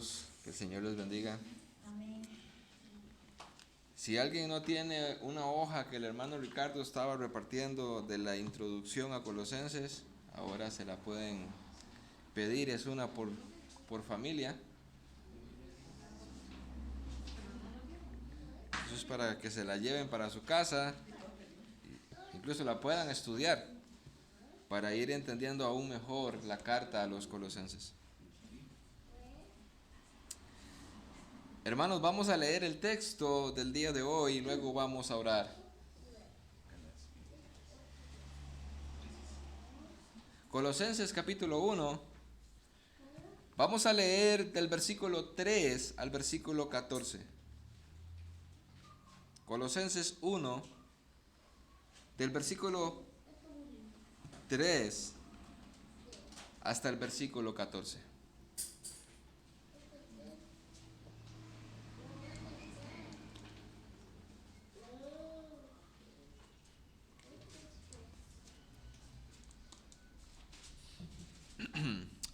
hermanos, que el Señor les bendiga. Amén. Si alguien no tiene una hoja que el hermano Ricardo estaba repartiendo de la introducción a Colosenses, ahora se la pueden pedir, es una por familia. Eso es para que se la lleven para su casa, incluso la puedan estudiar, para ir entendiendo aún mejor la carta a los colosenses. Hermanos, vamos a leer el texto del día de hoy y luego vamos a orar. Colosenses capítulo 1, vamos a leer del versículo 3 al versículo 14. Colosenses 1, del versículo 3 hasta el versículo 14.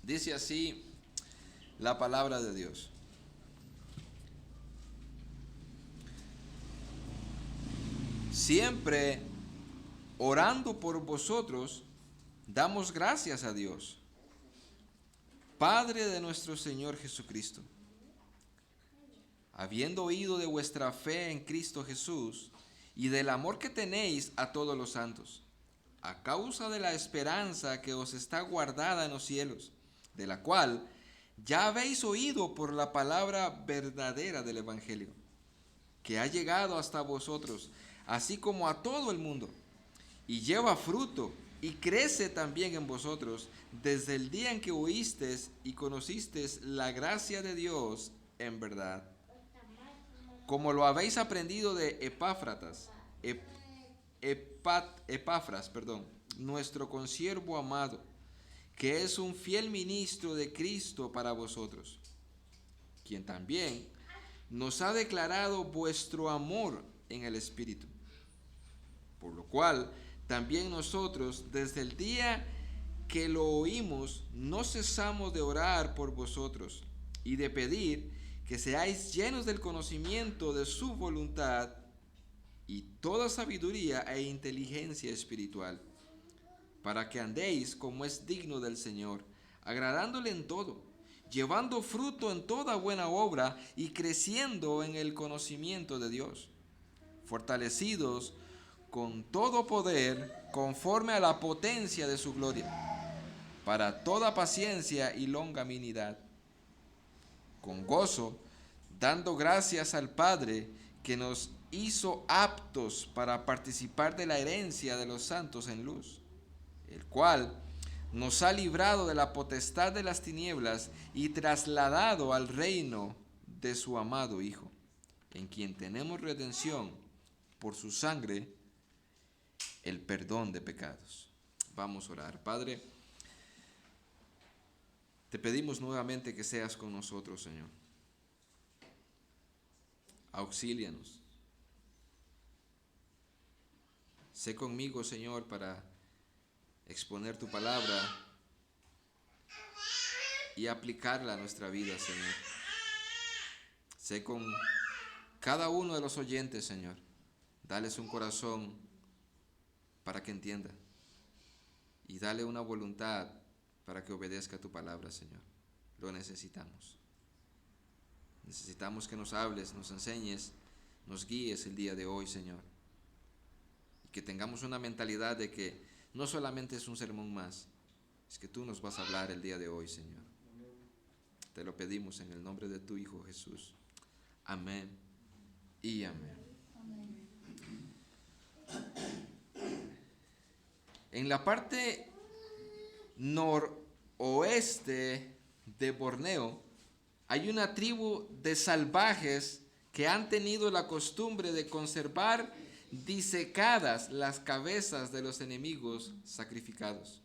Dice así la palabra de Dios. Siempre orando por vosotros, damos gracias a Dios, Padre de nuestro Señor Jesucristo, habiendo oído de vuestra fe en Cristo Jesús y del amor que tenéis a todos los santos, a causa de la esperanza que os está guardada en los cielos, de la cual ya habéis oído por la palabra verdadera del Evangelio, que ha llegado hasta vosotros, así como a todo el mundo, y lleva fruto, y crece también en vosotros, desde el día en que oísteis y conocisteis la gracia de Dios en verdad, como lo habéis aprendido de Epafras, nuestro consiervo amado, que es un fiel ministro de Cristo para vosotros, quien también nos ha declarado vuestro amor en el Espíritu, por lo cual también nosotros, desde el día que lo oímos, no cesamos de orar por vosotros y de pedir que seáis llenos del conocimiento de su voluntad y toda sabiduría e inteligencia espiritual, para que andéis como es digno del Señor, agradándole en todo, llevando fruto en toda buena obra y creciendo en el conocimiento de Dios, fortalecidos con todo poder conforme a la potencia de su gloria, para toda paciencia y longanimidad, con gozo, dando gracias al Padre que nos hizo aptos para participar de la herencia de los santos en luz, el cual nos ha librado de la potestad de las tinieblas y trasladado al reino de su amado Hijo, en quien tenemos redención por su sangre, el perdón de pecados. Vamos a orar. Padre, te pedimos nuevamente que seas con nosotros, Señor. Auxílianos. Sé conmigo, Señor, para exponer tu palabra y aplicarla a nuestra vida, Señor. Sé con cada uno de los oyentes, Señor. Dales un corazón para que entienda y dale una voluntad para que obedezca tu palabra, Señor. Lo necesitamos. Necesitamos que nos hables, nos enseñes, nos guíes el día de hoy, Señor. Y que tengamos una mentalidad de que no solamente es un sermón más, es que tú nos vas a hablar el día de hoy, Señor. Te lo pedimos en el nombre de tu Hijo Jesús. Amén y amén. En la parte noroeste de Borneo hay una tribu de salvajes que han tenido la costumbre de conservar disecadas las cabezas de los enemigos sacrificados.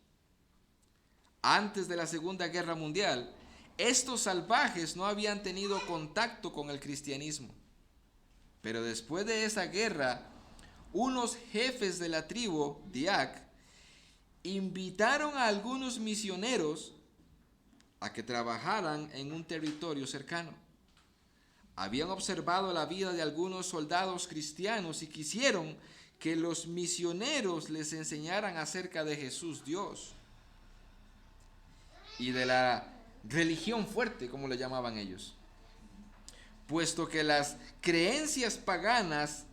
Antes de la Segunda Guerra Mundial, estos salvajes no habían tenido contacto con el cristianismo. Pero después de esa guerra, unos jefes de la tribu, Diak, invitaron a algunos misioneros a que trabajaran en un territorio cercano. Habían observado la vida de algunos soldados cristianos y quisieron que los misioneros les enseñaran acerca de Jesús Dios y de la religión fuerte, como le llamaban ellos, puesto que las creencias paganas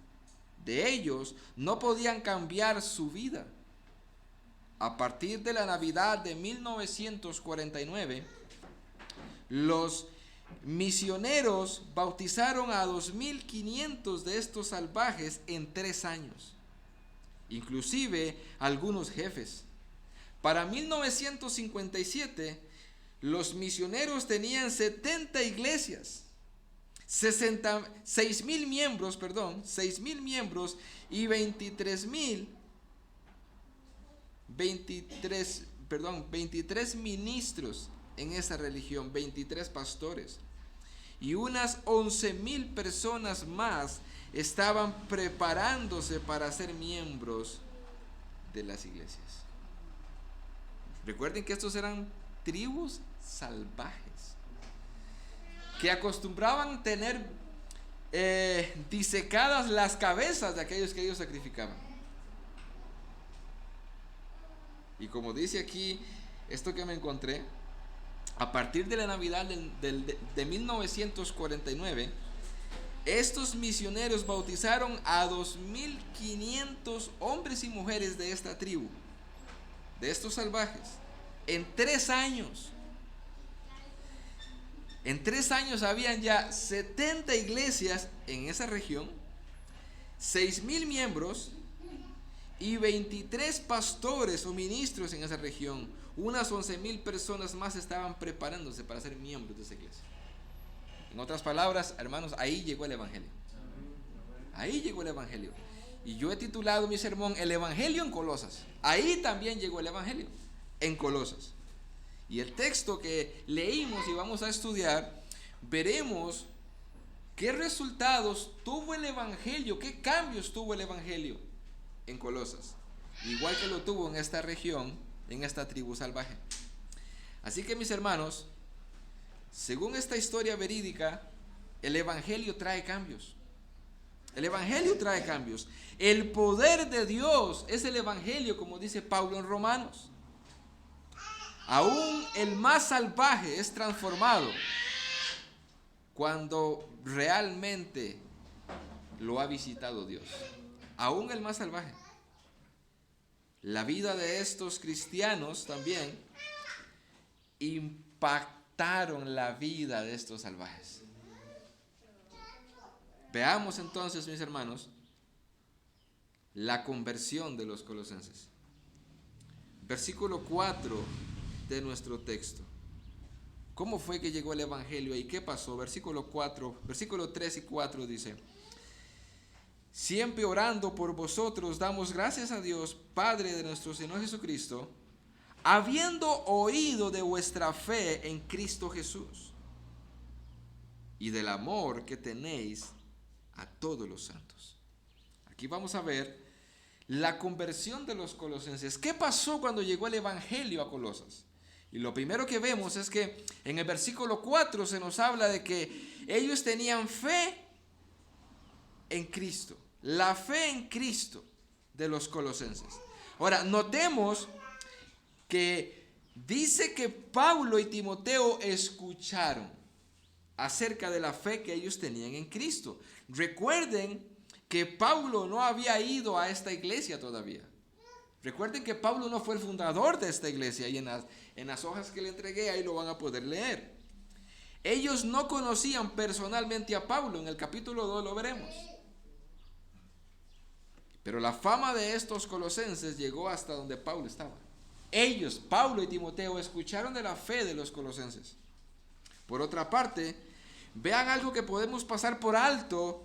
de ellos no podían cambiar su vida. A partir de la Navidad de 1949, los misioneros bautizaron a 2.500 de estos salvajes en 3 años, inclusive algunos jefes. Para 1957, los misioneros tenían 70 iglesias, 6.000 miembros y 23 ministros en esa religión, 23 pastores. Y unas 11,000 personas más estaban preparándose para ser miembros de las iglesias. Recuerden que estos eran tribus salvajes que acostumbraban tener disecadas las cabezas de aquellos que ellos sacrificaban. Y como dice aquí esto que me encontré, a partir de la Navidad de 1949, estos misioneros bautizaron a 2.500 hombres y mujeres de esta tribu, de estos salvajes, en 3 años. En 3 años habían ya 70 iglesias en esa región, 6,000 miembros y 23 pastores o ministros en esa región. Unas 11,000 personas más estaban preparándose para ser miembros de esa iglesia. En otras palabras, hermanos, ahí llegó el Evangelio. Ahí llegó el Evangelio. Y yo he titulado mi sermón El Evangelio en Colosas. Ahí también llegó el Evangelio, en Colosas. Y el texto que leímos y vamos a estudiar, veremos qué resultados tuvo el Evangelio, qué cambios tuvo el Evangelio en Colosas, igual que lo tuvo en esta región, en esta tribu salvaje. Así que, mis hermanos, según esta historia verídica, el Evangelio trae cambios. El Evangelio trae cambios. El poder de Dios es el Evangelio, como dice Pablo en Romanos. Aún el más salvaje es transformado cuando realmente lo ha visitado Dios. Aún el más salvaje. La vida de estos cristianos también impactaron la vida de estos salvajes. Veamos entonces, mis hermanos, la conversión de los colosenses. Versículo 4 de nuestro texto. ¿Cómo fue que llegó el Evangelio y qué pasó? Versículo 3 y 4 dice: siempre orando por vosotros, damos gracias a Dios, Padre de nuestro Señor Jesucristo, habiendo oído de vuestra fe en Cristo Jesús y del amor que tenéis a todos los santos. Aquí vamos a ver la conversión de los colosenses. ¿Qué pasó cuando llegó el Evangelio a Colosas? Y lo primero que vemos es que en el versículo 4 se nos habla de que ellos tenían fe en Cristo. La fe en Cristo de los colosenses. Ahora, notemos que dice que Pablo y Timoteo escucharon acerca de la fe que ellos tenían en Cristo. Recuerden que Pablo no había ido a esta iglesia todavía. Recuerden que Pablo no fue el fundador de esta iglesia, y en las hojas que le entregué ahí lo van a poder leer. Ellos no conocían personalmente a Pablo, en el capítulo 2 lo veremos. Pero la fama de estos colosenses llegó hasta donde Pablo estaba. Ellos, Pablo y Timoteo, escucharon de la fe de los colosenses. Por otra parte, vean algo que podemos pasar por alto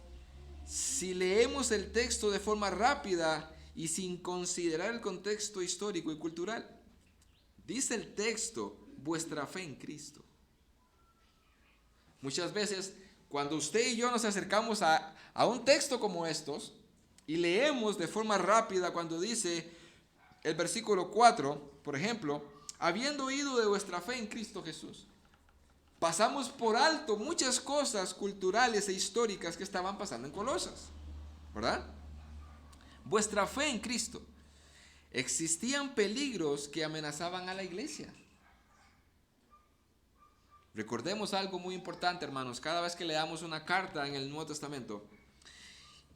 si leemos el texto de forma rápida y sin considerar el contexto histórico y cultural. Dice el texto, vuestra fe en Cristo. Muchas veces, cuando usted y yo nos acercamos a un texto como estos y leemos de forma rápida cuando dice el versículo 4, por ejemplo, habiendo oído de vuestra fe en Cristo Jesús. pasamos por alto muchas cosas culturales e históricas que estaban pasando en Colosas, ¿verdad? Vuestra fe en Cristo. Existían peligros que amenazaban a la iglesia. Recordemos algo muy importante, hermanos, cada vez que leamos una carta en el Nuevo Testamento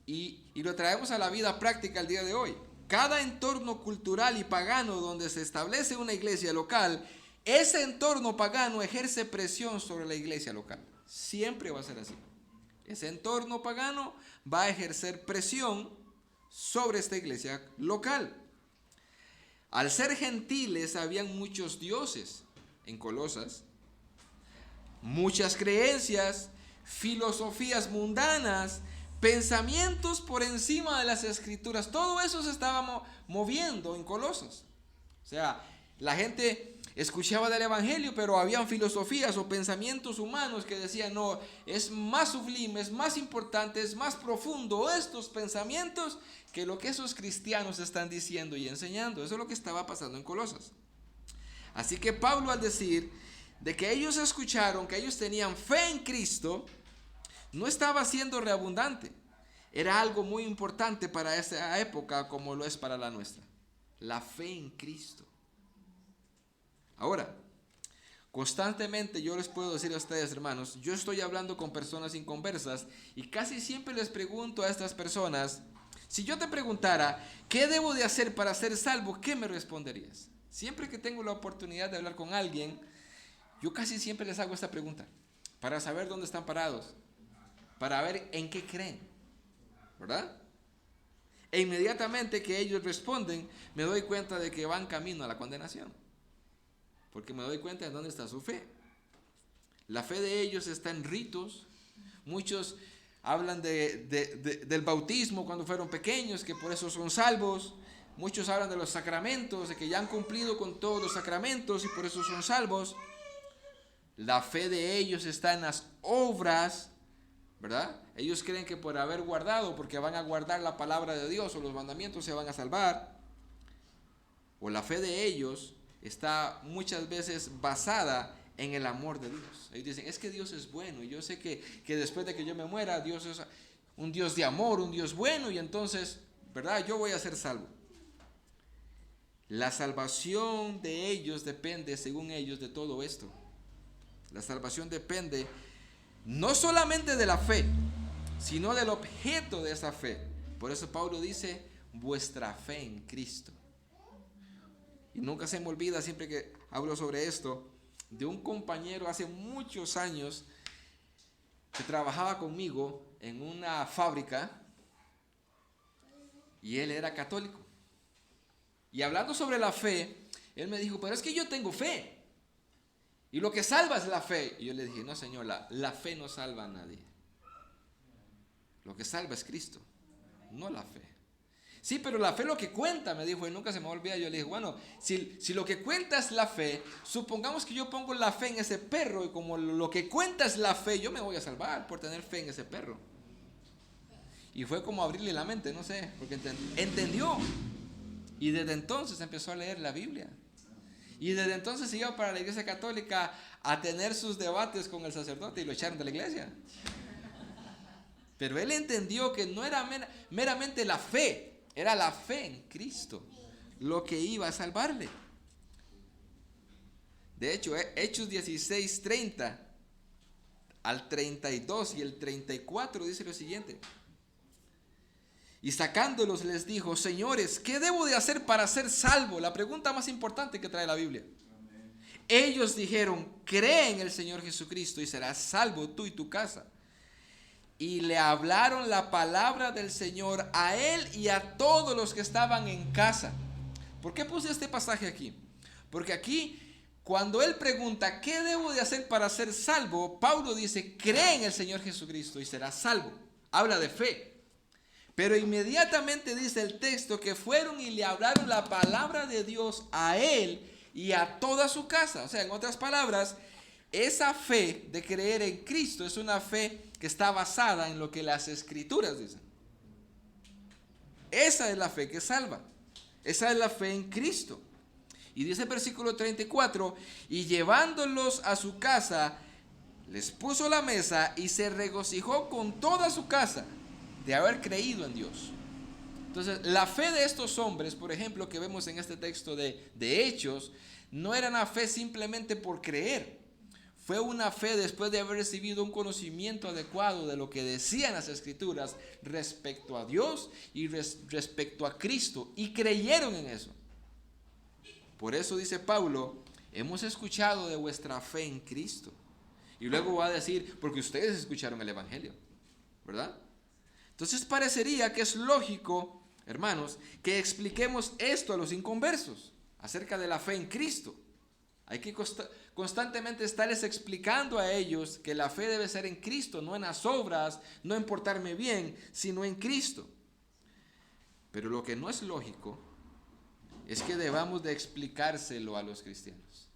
y lo traemos a la vida práctica el día de hoy. Cada entorno cultural y pagano donde se establece una iglesia local, ese entorno pagano ejerce presión sobre la iglesia local. Siempre va a ser así. Ese entorno pagano va a ejercer presión sobre esta iglesia local. Al ser gentiles, habían muchos dioses en Colosas, muchas creencias, filosofías mundanas, pensamientos por encima de las escrituras. Todo eso se estaba moviendo en Colosas. O sea, la gente escuchaba del evangelio, pero habían filosofías o pensamientos humanos que decían, no, es más sublime, es más importante, es más profundo estos pensamientos que lo que esos cristianos están diciendo y enseñando. Eso es lo que estaba pasando en Colosas. Así que Pablo, al decir de que ellos escucharon que ellos tenían fe en Cristo, no estaba siendo redundante. Era algo muy importante para esa época como lo es para la nuestra. La fe en Cristo. Ahora, constantemente yo les puedo decir a ustedes, hermanos, yo estoy hablando con personas inconversas y casi siempre les pregunto a estas personas, si yo te preguntara, ¿qué debo de hacer para ser salvo? ¿Qué me responderías? Siempre que tengo la oportunidad de hablar con alguien, yo casi siempre les hago esta pregunta, para saber dónde están parados, para ver en qué creen, ¿verdad? E inmediatamente que ellos responden, me doy cuenta de que van camino a la condenación. Porque me doy cuenta de dónde está su fe. La fe de ellos está en ritos. Muchos hablan del bautismo cuando fueron pequeños, que por eso son salvos. Muchos hablan de los sacramentos, de que ya han cumplido con todos los sacramentos y por eso son salvos. La fe de ellos está en las obras, ¿verdad? Ellos creen que por haber guardado, porque van a guardar la palabra de Dios o los mandamientos, se van a salvar. O la fe de ellos está muchas veces basada en el amor de Dios. Ellos dicen, es que Dios es bueno, y yo sé que después de que yo me muera, Dios es un Dios de amor, un Dios bueno, y entonces, ¿verdad? Yo voy a ser salvo. La salvación de ellos depende, según ellos, de todo esto. La salvación depende no solamente de la fe, sino del objeto de esa fe. Por eso Pablo dice, vuestra fe en Cristo. Y nunca se me olvida, siempre que hablo sobre esto, de un compañero hace muchos años que trabajaba conmigo en una fábrica y él era católico. Y hablando sobre la fe, él me dijo, pero es que yo tengo fe. Y lo que salva es la fe. Y yo le dije, no señor, la fe no salva a nadie. Lo que salva es Cristo, no la fe. Sí, pero la fe lo que cuenta, me dijo, y nunca se me olvida. Yo le dije, bueno, si lo que cuenta es la fe, supongamos que yo pongo la fe en ese perro, y como lo que cuenta es la fe, yo me voy a salvar por tener fe en ese perro. Y fue como abrirle la mente, no sé, porque entendió. Y desde entonces empezó a leer la Biblia. Y desde entonces iba para la iglesia católica a tener sus debates con el sacerdote y lo echaron de la iglesia. Pero él entendió que no era meramente la fe, era la fe en Cristo lo que iba a salvarle. De hecho, Hechos 16, 30 al 32 y el 34 dice lo siguiente. Y sacándolos les dijo, señores, ¿qué debo de hacer para ser salvo? La pregunta más importante que trae la Biblia. Amén. Ellos dijeron, cree en el Señor Jesucristo y serás salvo tú y tu casa. Y le hablaron la palabra del Señor a él y a todos los que estaban en casa. ¿Por qué puse este pasaje aquí? Porque aquí, cuando él pregunta, ¿qué debo de hacer para ser salvo? Pablo dice, cree en el Señor Jesucristo y serás salvo. Habla de fe. Pero inmediatamente dice el texto que fueron y le hablaron la palabra de Dios a él y a toda su casa. O sea, en otras palabras, esa fe de creer en Cristo es una fe que está basada en lo que las Escrituras dicen. Esa es la fe que salva. Esa es la fe en Cristo. Y dice el versículo 34, y llevándolos a su casa, les puso la mesa y se regocijó con toda su casa de haber creído en Dios. Entonces, la fe de estos hombres, por ejemplo, que vemos en este texto de Hechos, no era una fe simplemente por creer. Fue una fe después de haber recibido un conocimiento adecuado de lo que decían las Escrituras respecto a Dios y respecto a Cristo, y creyeron en eso. Por eso dice Pablo, hemos escuchado de vuestra fe en Cristo. Y luego va a decir, porque ustedes escucharon el Evangelio, ¿verdad? Entonces parecería que es lógico, hermanos, que expliquemos esto a los inconversos acerca de la fe en Cristo. Hay que constantemente estarles explicando a ellos que la fe debe ser en Cristo, no en las obras, no en portarme bien, sino en Cristo. Pero lo que no es lógico es que debamos de explicárselo a los cristianos.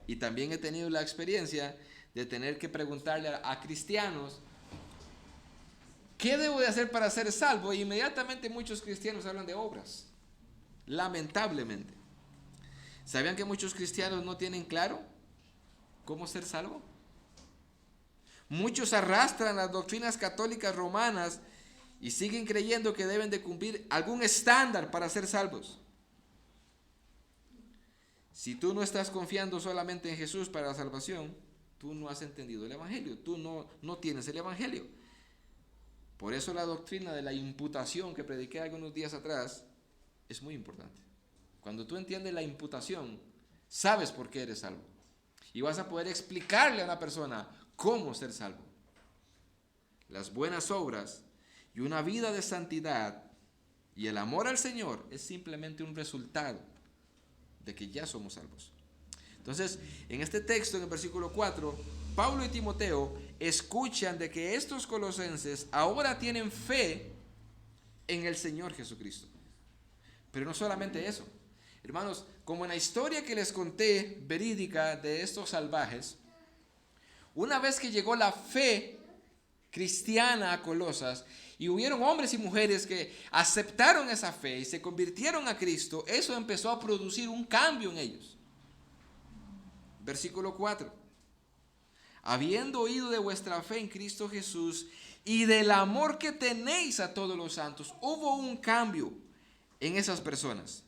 Y también he tenido la experiencia de tener que preguntarle a cristianos, ¿qué debo de hacer para ser salvo? Y inmediatamente muchos cristianos hablan de obras, lamentablemente. ¿Sabían que muchos cristianos no tienen claro cómo ser salvo? Muchos arrastran las doctrinas católicas romanas y siguen creyendo que deben de cumplir algún estándar para ser salvos. Si tú no estás confiando solamente en Jesús para la salvación, tú no has entendido el Evangelio, tú no tienes el Evangelio. Por eso la doctrina de la imputación que prediqué algunos días atrás es muy importante. Cuando tú entiendes la imputación, sabes por qué eres salvo. Y vas a poder explicarle a una persona cómo ser salvo. Las buenas obras y una vida de santidad y el amor al Señor es simplemente un resultado de que ya somos salvos. Entonces, en este texto, en el versículo 4, Pablo y Timoteo escuchan de que estos colosenses ahora tienen fe en el Señor Jesucristo. Pero no solamente eso. Hermanos, como en la historia que les conté, verídica, de estos salvajes, una vez que llegó la fe cristiana a Colosas y hubieron hombres y mujeres que aceptaron esa fe y se convirtieron a Cristo, eso empezó a producir un cambio en ellos. Versículo 4. Habiendo oído de vuestra fe en Cristo Jesús y del amor que tenéis a todos los santos, hubo un cambio en esas personas.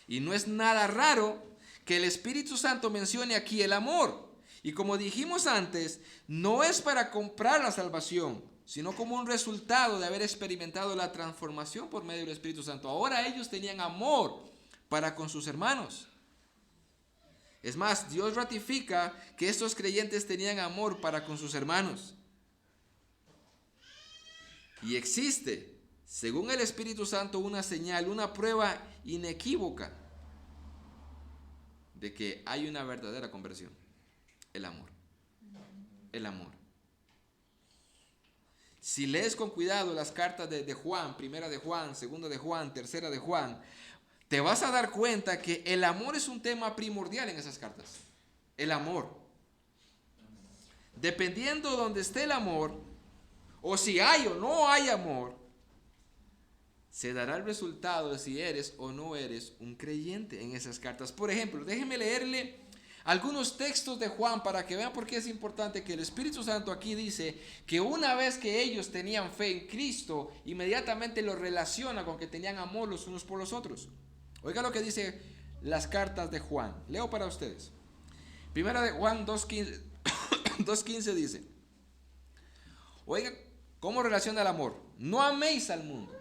Y no es nada raro que el Espíritu Santo mencione aquí el amor. Y como dijimos antes, no es para comprar la salvación, sino como un resultado de haber experimentado la transformación por medio del Espíritu Santo. Ahora ellos tenían amor para con sus hermanos. Es más, Dios ratifica que estos creyentes tenían amor para con sus hermanos. Y existe, según el Espíritu Santo, una señal, una prueba inequívoca de que hay una verdadera conversión. El amor. El amor. Si lees con cuidado las cartas de Juan, primera de Juan, segunda de Juan, tercera de Juan, te vas a dar cuenta que el amor es un tema primordial en esas cartas. El amor. Dependiendo de donde esté el amor, o si hay o no hay amor, se dará el resultado de si eres o no eres un creyente en esas cartas. Por ejemplo, déjenme leerle algunos textos de Juan para que vean por qué es importante que el Espíritu Santo aquí dice que una vez que ellos tenían fe en Cristo, inmediatamente lo relaciona con que tenían amor los unos por los otros. Oiga lo que dice las cartas de Juan. Leo para ustedes. Primera de Juan 2.15 dice, oiga, ¿cómo relaciona el amor? No améis al mundo.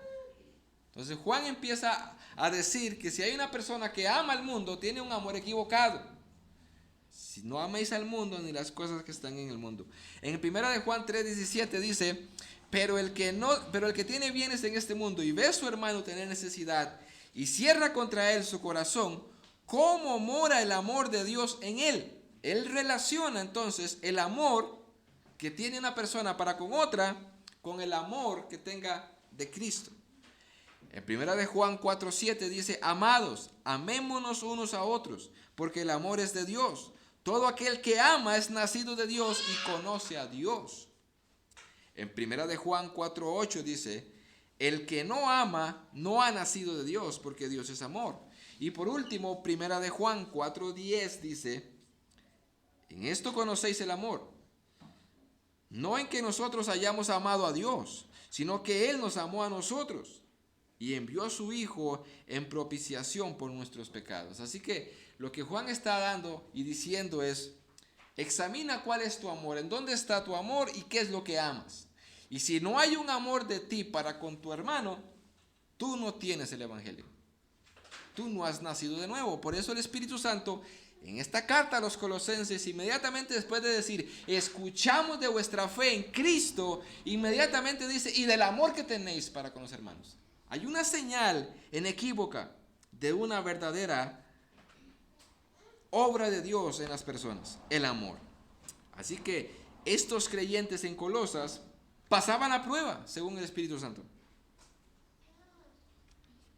Entonces Juan empieza a decir que si hay una persona que ama al mundo, tiene un amor equivocado. Si no améis al mundo ni las cosas que están en el mundo. En primera de Juan 3.17 dice, pero el que tiene bienes en este mundo y ve a su hermano tener necesidad y cierra contra él su corazón, ¿cómo mora el amor de Dios en él? Él relaciona entonces el amor que tiene una persona para con otra con el amor que tenga de Cristo. En primera de Juan 4.7 dice, amados, amémonos unos a otros, porque el amor es de Dios. Todo aquel que ama es nacido de Dios y conoce a Dios. En primera de Juan 4.8 dice, el que no ama no ha nacido de Dios, porque Dios es amor. Y por último, primera de Juan 4.10 dice, En esto conocéis el amor, no en que nosotros hayamos amado a Dios, sino que Él nos amó a nosotros y envió a su Hijo en propiciación por nuestros pecados. Así que lo que Juan está dando y diciendo es: examina cuál es tu amor, en dónde está tu amor y qué es lo que amas. Y si no hay un amor de ti para con tu hermano, tú no tienes el Evangelio. Tú no has nacido de nuevo. Por eso el Espíritu Santo, en esta carta a los Colosenses, inmediatamente después de decir, escuchamos de vuestra fe en Cristo, inmediatamente dice, y del amor que tenéis para con los hermanos. Hay una señal inequívoca de una verdadera obra de Dios en las personas, el amor. Así que estos creyentes en Colosas pasaban a prueba según el Espíritu Santo.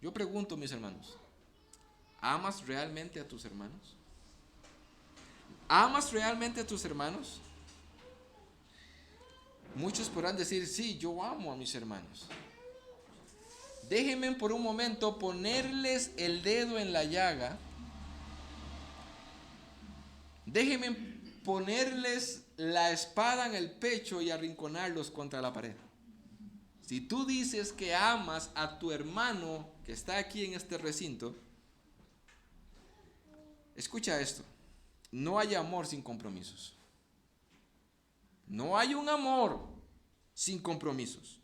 Yo pregunto, mis hermanos, ¿amas realmente a tus hermanos? ¿Amas realmente a tus hermanos? Muchos podrán decir, sí, yo amo a mis hermanos. Déjenme por un momento ponerles el dedo en la llaga. Déjenme ponerles la espada en el pecho y arrinconarlos contra la pared. Si tú dices que amas a tu hermano que está aquí en este recinto, escucha esto: no hay amor sin compromisos. No hay un amor sin compromisos.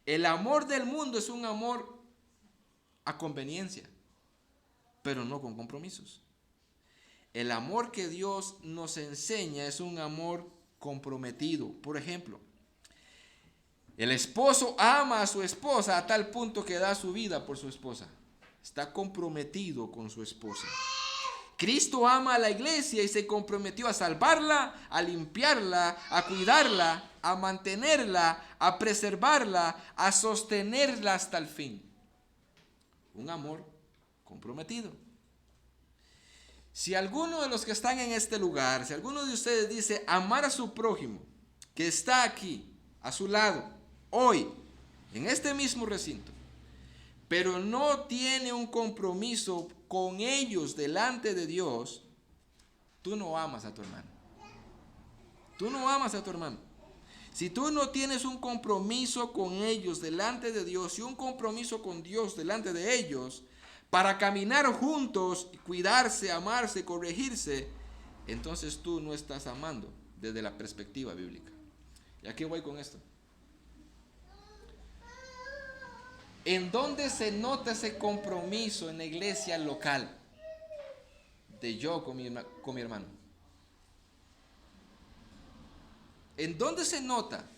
El amor del mundo es un amor a conveniencia, pero no con compromisos. El amor que Dios nos enseña es un amor comprometido. Por ejemplo, el esposo ama a su esposa a tal punto que da su vida por su esposa. Está comprometido con su esposa. Cristo ama a la iglesia y se comprometió a salvarla, a limpiarla, a cuidarla, a mantenerla, a preservarla, a sostenerla hasta el fin. Un amor comprometido. Si alguno de los que están en este lugar, si alguno de ustedes dice amar a su prójimo, que está aquí, a su lado, hoy, en este mismo recinto, pero no tiene un compromiso con ellos delante de Dios, tú no amas a tu hermano. Tú no amas a tu hermano. Si tú no tienes un compromiso con ellos delante de Dios y un compromiso con Dios delante de ellos, para caminar juntos, cuidarse, amarse, corregirse, entonces tú no estás amando desde la perspectiva bíblica. ¿Y a qué voy con esto? ¿En dónde se nota ese compromiso en la iglesia local de yo con mi hermano? ¿En dónde se nota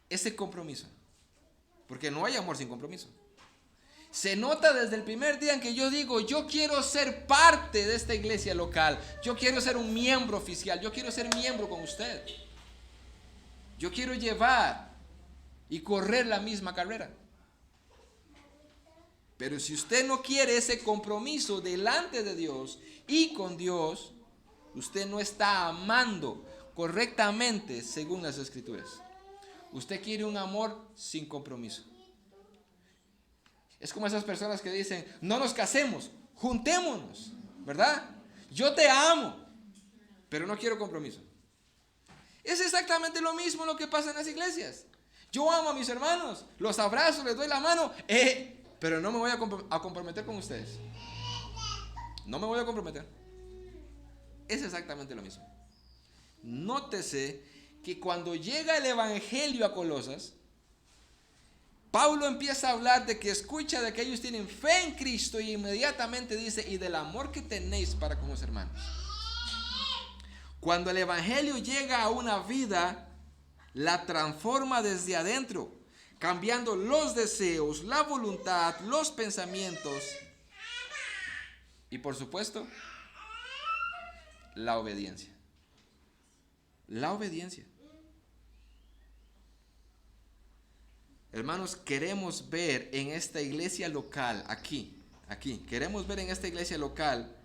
ese compromiso? Porque no hay amor sin compromiso. Se nota desde el primer día en que yo digo, yo quiero ser parte de esta iglesia local. Yo quiero ser un miembro oficial. Yo quiero ser miembro con usted. Yo quiero llevar y correr la misma carrera. Pero si usted no quiere ese compromiso delante de Dios y con Dios, usted no está amando correctamente según las Escrituras. Usted quiere un amor sin compromiso. Es como esas personas que dicen, no nos casemos, juntémonos, ¿verdad? Yo te amo, pero no quiero compromiso. Es exactamente lo mismo lo que pasa en las iglesias. Yo amo a mis hermanos, los abrazo, les doy la mano, pero no me voy a comprometer con ustedes. No me voy a comprometer. Es exactamente lo mismo. Nótese que cuando llega el evangelio a Colosas, Pablo empieza a hablar de que escucha de que ellos tienen fe en Cristo y inmediatamente dice, y del amor que tenéis para con los hermanos. Cuando el evangelio llega a una vida, la transforma desde adentro, cambiando los deseos, la voluntad, los pensamientos y por supuesto, la obediencia. La obediencia. Hermanos, queremos ver en esta iglesia local, aquí, queremos ver en esta iglesia local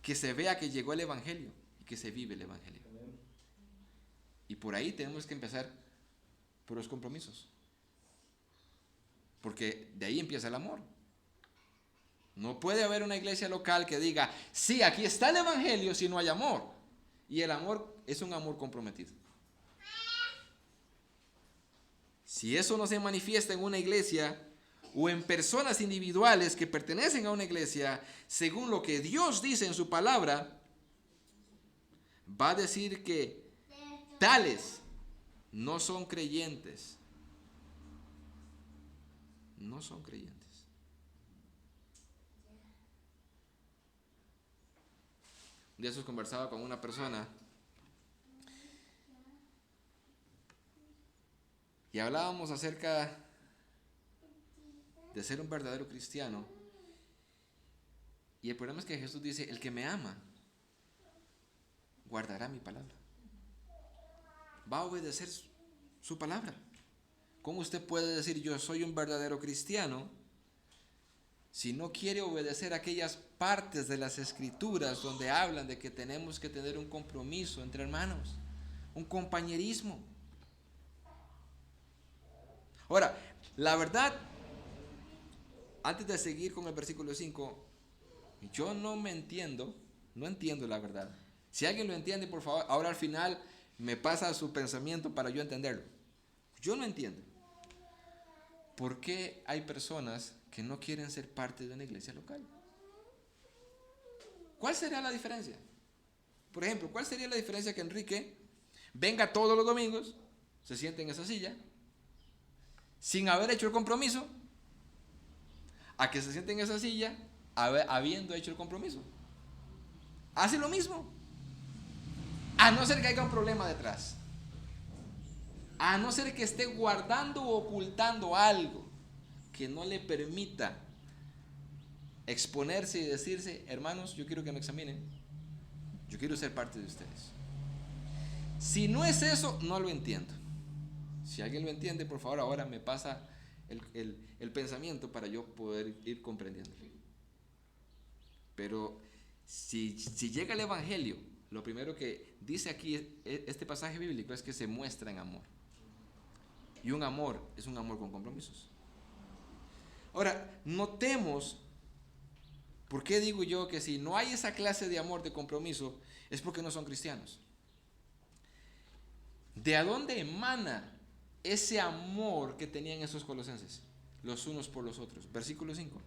que se vea que llegó el evangelio y que se vive el evangelio. Y por ahí tenemos que empezar por los compromisos. Porque de ahí empieza el amor. No puede haber una iglesia local que diga, sí, aquí está el evangelio si no hay amor. Y el amor es un amor comprometido. Si eso no se manifiesta en una iglesia o en personas individuales que pertenecen a una iglesia, según lo que Dios dice en su palabra, va a decir que tales no son creyentes. No son creyentes. Un día conversaba con una persona y hablábamos acerca de ser un verdadero cristiano. Y el problema es que Jesús dice, el que me ama, guardará mi palabra. Va a obedecer su palabra. ¿Cómo usted puede decir yo soy un verdadero cristiano si no quiere obedecer aquellas partes de las escrituras donde hablan de que tenemos que tener un compromiso entre hermanos, un compañerismo? Ahora, la verdad, antes de seguir con el versículo 5, yo no entiendo la verdad. Si alguien lo entiende, por favor, ahora al final me pasa su pensamiento para yo entenderlo. Yo no entiendo por qué hay personas que no quieren ser parte de una iglesia local. ¿Cuál sería la diferencia? Por ejemplo, ¿cuál sería la diferencia que Enrique venga todos los domingos, se siente en esa silla, sin haber hecho el compromiso, a que se siente en esa silla habiendo hecho el compromiso? Hace lo mismo, a no ser que haya un problema detrás, a no ser que esté guardando o ocultando algo que no le permita exponerse y decirse, hermanos, yo quiero que me examinen, yo quiero ser parte de ustedes. Si no es eso, no lo entiendo. Si alguien lo entiende, por favor, ahora me pasa el pensamiento para yo poder ir comprendiendo. Pero si llega el Evangelio, lo primero que dice aquí este pasaje bíblico es que se muestra en amor. Y un amor es un amor con compromisos. Ahora, notemos, ¿por qué digo yo que si no hay esa clase de amor, de compromiso, es porque no son cristianos? ¿De dónde emana ese amor que tenían esos colosenses, los unos por los otros? Versículo 5.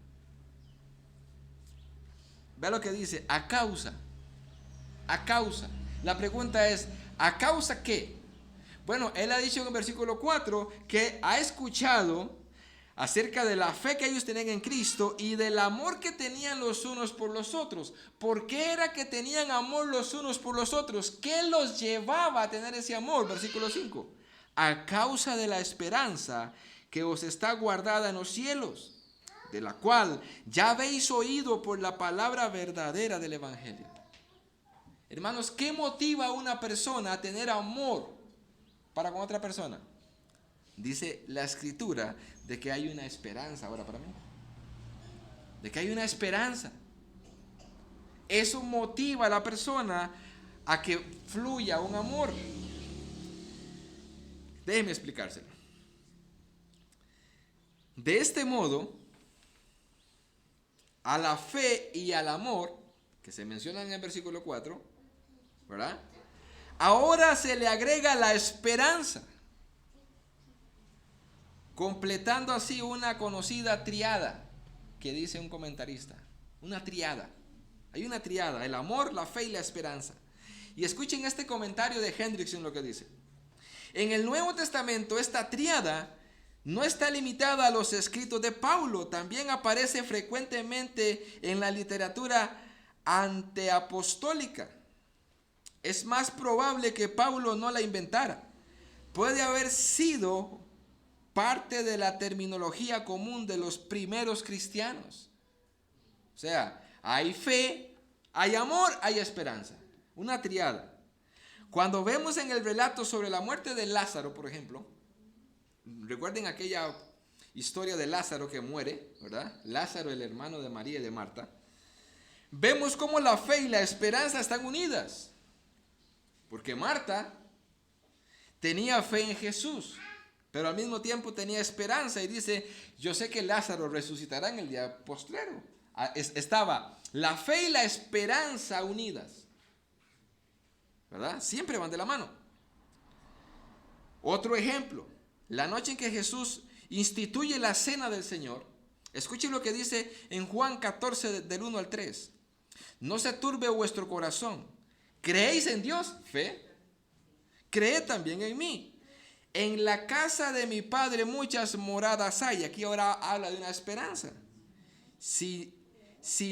Vea lo que dice, a causa. La pregunta es, ¿a causa qué? Bueno, él ha dicho en el versículo 4 que ha escuchado acerca de la fe que ellos tenían en Cristo y del amor que tenían los unos por los otros. ¿Por qué era que tenían amor los unos por los otros? ¿Qué los llevaba a tener ese amor? Versículo 5. A causa de la esperanza que os está guardada en los cielos, de la cual ya habéis oído por la palabra verdadera del Evangelio. Hermanos, ¿qué motiva a una persona a tener amor para con otra persona? Dice la Escritura de que hay una esperanza ahora para mí. De que hay una esperanza. Eso motiva a la persona a que fluya un amor. Déjeme explicárselo. De este modo, a la fe y al amor, que se mencionan en el versículo 4, ¿verdad? Ahora se le agrega la esperanza, completando así una conocida triada que dice un comentarista. Una triada. Hay una triada, el amor, la fe y la esperanza. Y escuchen este comentario de Hendrickson lo que dice. En el Nuevo Testamento esta triada no está limitada a los escritos de Pablo, también aparece frecuentemente en la literatura anteapostólica. Es más probable que Pablo no la inventara. Puede haber sido parte de la terminología común de los primeros cristianos. O sea, hay fe, hay amor, hay esperanza. Una triada. Cuando vemos en el relato sobre la muerte de Lázaro, por ejemplo, recuerden aquella historia de Lázaro que muere, ¿verdad? Lázaro, el hermano de María y de Marta. Vemos cómo la fe y la esperanza están unidas. Porque Marta tenía fe en Jesús, pero al mismo tiempo tenía esperanza y dice, yo sé que Lázaro resucitará en el día postrero. Estaba la fe y la esperanza unidas, ¿verdad? Siempre van de la mano. Otro ejemplo, la noche en que Jesús instituye la cena del Señor, escuchen lo que dice en Juan 14 del 1 al 3. No se turbe vuestro corazón. ¿Creéis en Dios? Fe. Creed también en mí. En la casa de mi Padre muchas moradas hay. Aquí ahora habla de una esperanza. Si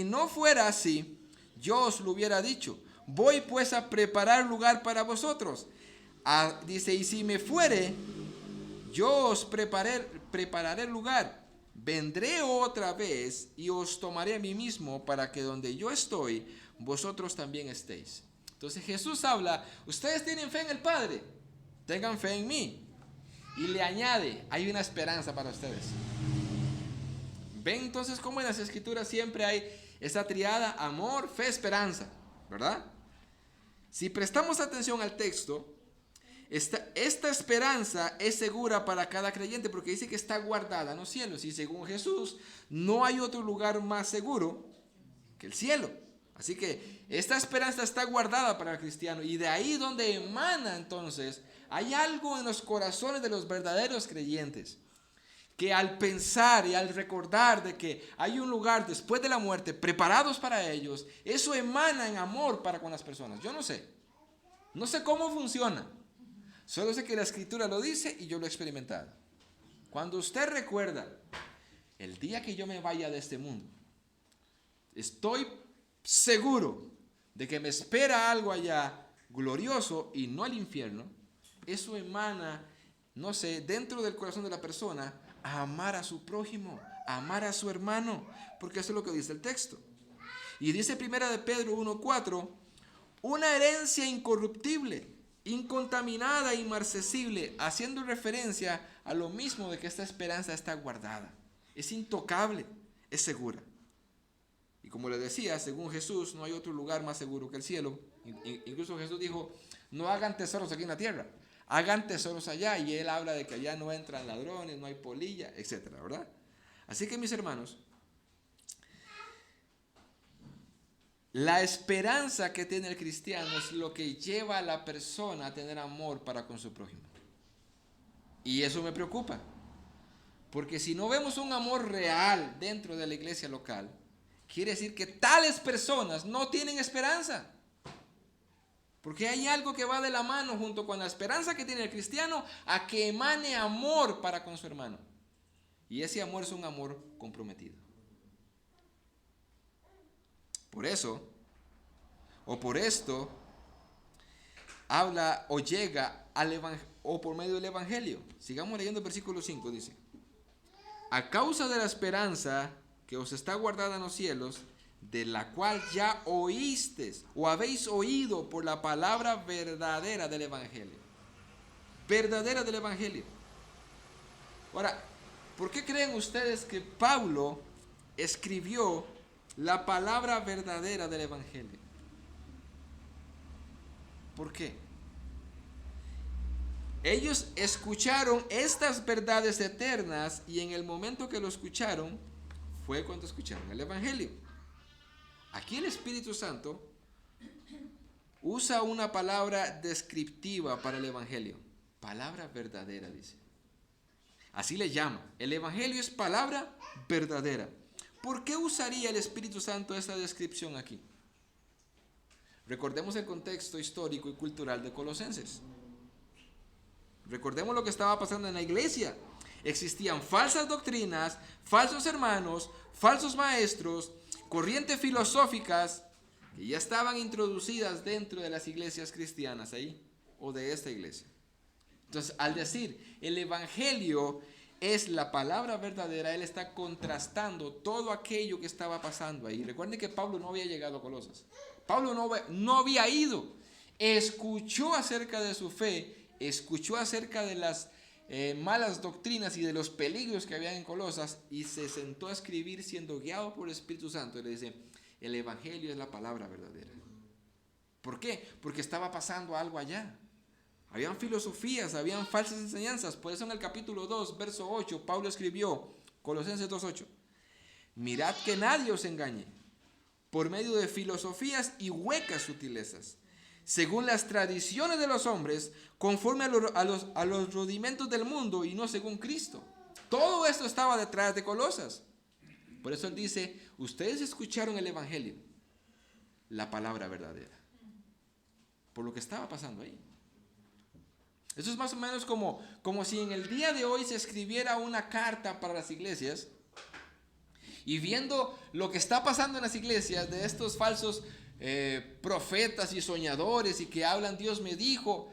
no fuera así, yo os lo hubiera dicho. Voy pues a preparar lugar para vosotros. Dice, y si me fuere, yo os prepararé lugar. Vendré otra vez y os tomaré a mí mismo para que donde yo estoy, vosotros también estéis. Entonces Jesús habla, ustedes tienen fe en el Padre, tengan fe en mí. Y le añade, hay una esperanza para ustedes. Ven entonces cómo en las Escrituras siempre hay esa triada, amor, fe, esperanza, ¿verdad? Si prestamos atención al texto, esta esperanza es segura para cada creyente porque dice que está guardada en los cielos. Y según Jesús, no hay otro lugar más seguro que el cielo. Así que esta esperanza está guardada para el cristiano. Y de ahí donde emana entonces, hay algo en los corazones de los verdaderos creyentes. Que al pensar y al recordar de que hay un lugar después de la muerte preparados para ellos, eso emana en amor para con las personas. Yo no sé cómo funciona. Solo sé que la Escritura lo dice y yo lo he experimentado. Cuando usted recuerda el día que yo me vaya de este mundo, estoy seguro de que me espera algo allá glorioso y no el infierno. Eso emana, no sé, dentro del corazón de la persona, a amar a su prójimo, a amar a su hermano, porque eso es lo que dice el texto. Y dice 1 de Pedro 1:4, una herencia incorruptible, incontaminada e inmarcesible, haciendo referencia a lo mismo de que esta esperanza está guardada. Es intocable, es segura. Y como le decía, según Jesús, no hay otro lugar más seguro que el cielo. Incluso Jesús dijo, no hagan tesoros aquí en la tierra, hagan tesoros allá. Y él habla de que allá no entran ladrones, no hay polilla, etcétera, ¿verdad? Así que mis hermanos, la esperanza que tiene el cristiano es lo que lleva a la persona a tener amor para con su prójimo. Y eso me preocupa. Porque si no vemos un amor real dentro de la iglesia local, quiere decir que tales personas no tienen esperanza. Porque hay algo que va de la mano junto con la esperanza que tiene el cristiano a que emane amor para con su hermano. Y ese amor es un amor comprometido. Por eso, o por esto, habla o llega al o por medio del Evangelio. Sigamos leyendo el versículo 5, dice, a causa de la esperanza que os está guardada en los cielos, de la cual ya oísteis o habéis oído por la palabra verdadera del Evangelio. Verdadera del Evangelio. Ahora, ¿por qué creen ustedes que Pablo escribió la palabra verdadera del Evangelio? ¿Por qué? Ellos escucharon estas verdades eternas y en el momento que lo escucharon fue cuando escucharon el Evangelio. Aquí el Espíritu Santo usa una palabra descriptiva para el Evangelio. Palabra verdadera, dice. Así le llama. El Evangelio es palabra verdadera. ¿Por qué usaría el Espíritu Santo esa descripción aquí? Recordemos el contexto histórico y cultural de Colosenses. Recordemos lo que estaba pasando en la iglesia. Existían falsas doctrinas, falsos hermanos, falsos maestros, corrientes filosóficas que ya estaban introducidas dentro de las iglesias cristianas ahí, o de esta iglesia. Entonces, al decir el Evangelio es la palabra verdadera, él está contrastando todo aquello que estaba pasando ahí. Recuerden que Pablo no había llegado a Colosas. Pablo no había ido. Escuchó acerca de su fe, escuchó acerca de las malas doctrinas y de los peligros que había en Colosas y se sentó a escribir siendo guiado por el Espíritu Santo. Y le dice, el Evangelio es la palabra verdadera. ¿Por qué? Porque estaba pasando algo allá. Habían filosofías, habían falsas enseñanzas. Por eso en el capítulo 2, verso 8, Pablo escribió, Colosenses 2:8, mirad que nadie os engañe por medio de filosofías y huecas sutilezas, según las tradiciones de los hombres, conforme a los rudimentos del mundo y no según Cristo. Todo esto estaba detrás de Colosas. Por eso él dice, ustedes escucharon el evangelio, la palabra verdadera, por lo que estaba pasando ahí. Eso es más o menos como si en el día de hoy se escribiera una carta para las iglesias, y viendo lo que está pasando en las iglesias de estos falsos profetas y soñadores y que hablan Dios me dijo,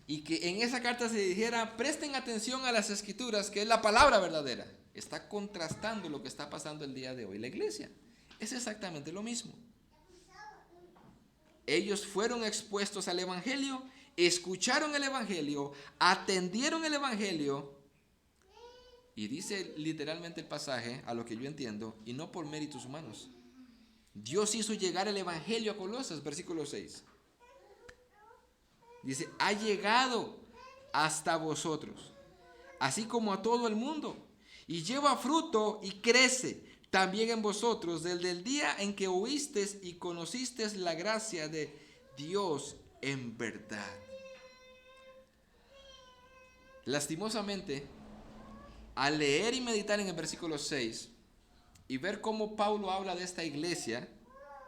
y que en esa carta se dijera presten atención a las escrituras, que es la palabra verdadera. Está contrastando lo que está pasando el día de hoy la iglesia. Es exactamente lo mismo. Ellos fueron expuestos al evangelio, escucharon el evangelio, atendieron el evangelio, y dice literalmente el pasaje, a lo que yo entiendo, y no por méritos humanos. Dios hizo llegar el evangelio a Colosas, versículo 6. Dice, ha llegado hasta vosotros, así como a todo el mundo, y lleva fruto y crece también en vosotros desde el día en que oísteis y conocisteis la gracia de Dios en verdad. Lastimosamente, al leer y meditar en el versículo 6 y ver cómo Pablo habla de esta iglesia,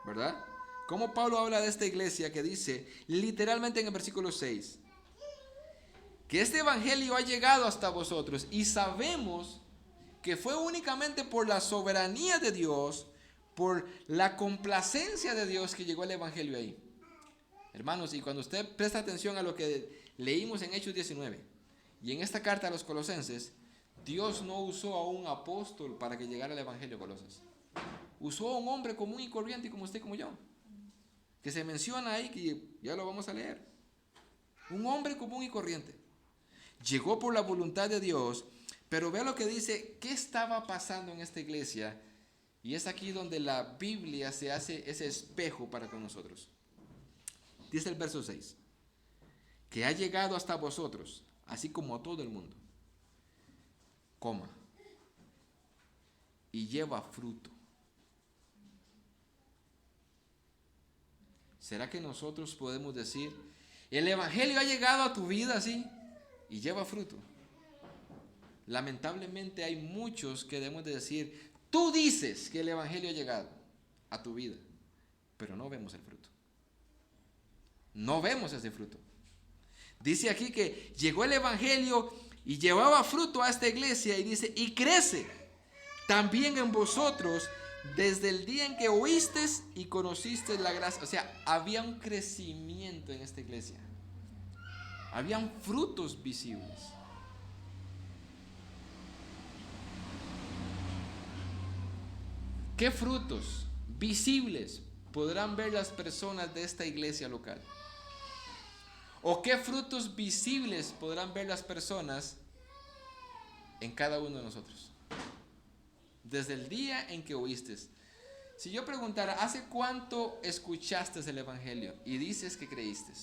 ¿verdad? Cómo Pablo habla de esta iglesia que dice literalmente en el versículo 6 que este evangelio ha llegado hasta vosotros y sabemos que fue únicamente por la soberanía de Dios, por la complacencia de Dios que llegó el evangelio ahí. Hermanos, y cuando usted presta atención a lo que leímos en Hechos 19 y en esta carta a los colosenses, Dios no usó a un apóstol para que llegara el evangelio a Colosas. Usó a un hombre común y corriente como usted y como yo, que se menciona ahí, que ya lo vamos a leer. Un hombre común y corriente. Llegó por la voluntad de Dios, pero vea lo que dice, ¿qué estaba pasando en esta iglesia? Y es aquí donde la Biblia se hace ese espejo para con nosotros. Dice el verso 6, que ha llegado hasta vosotros, así como a todo el mundo, coma, y lleva fruto. ¿Será que nosotros podemos decir, el evangelio ha llegado a tu vida así y lleva fruto? Lamentablemente hay muchos que debemos de decir, tú dices que el evangelio ha llegado a tu vida, pero no vemos el fruto. No vemos ese fruto. Dice aquí que llegó el evangelio y llevaba fruto a esta iglesia, y dice, y crece también en vosotros desde el día en que oísteis y conocisteis la gracia. O sea, había un crecimiento en esta iglesia. Habían frutos visibles. ¿Qué frutos visibles podrán ver las personas de esta iglesia local? ¿O qué frutos visibles podrán ver las personas en cada uno de nosotros? Desde el día en que oíste. Si yo preguntara, ¿hace cuánto escuchaste el evangelio y dices que creíste?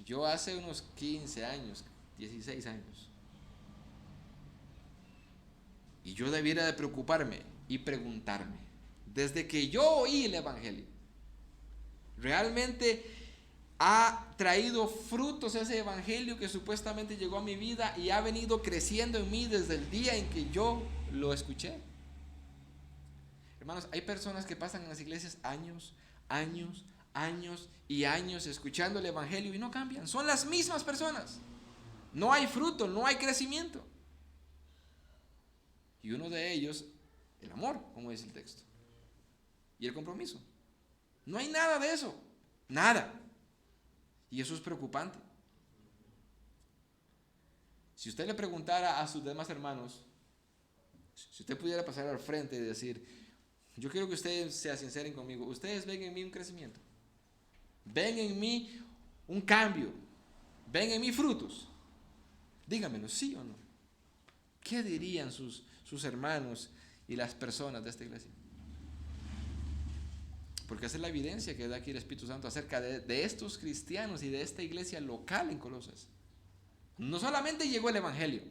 Yo hace unos 15 años, 16 años. Y yo debiera de preocuparme y preguntarme, desde que yo oí el evangelio, ¿realmente ha traído frutos ese evangelio que supuestamente llegó a mi vida y ha venido creciendo en mí desde el día en que yo lo escuché? Hermanos, hay personas que pasan en las iglesias años y años escuchando el evangelio y no cambian. Son las mismas personas. No hay fruto, no hay crecimiento. Y uno de ellos, el amor, como dice el texto, y el compromiso. No hay nada de eso, nada. Y eso es preocupante. Si usted le preguntara a sus demás hermanos, si usted pudiera pasar al frente y decir, yo quiero que ustedes sean sinceros conmigo, ustedes ven en mí un crecimiento, ven en mí un cambio, ven en mí frutos, díganmelo, sí o no. ¿Qué dirían sus hermanos y las personas de esta iglesia? Porque esa es la evidencia que da aquí el Espíritu Santo acerca de estos cristianos y de esta iglesia local en Colosas. No solamente llegó el evangelio,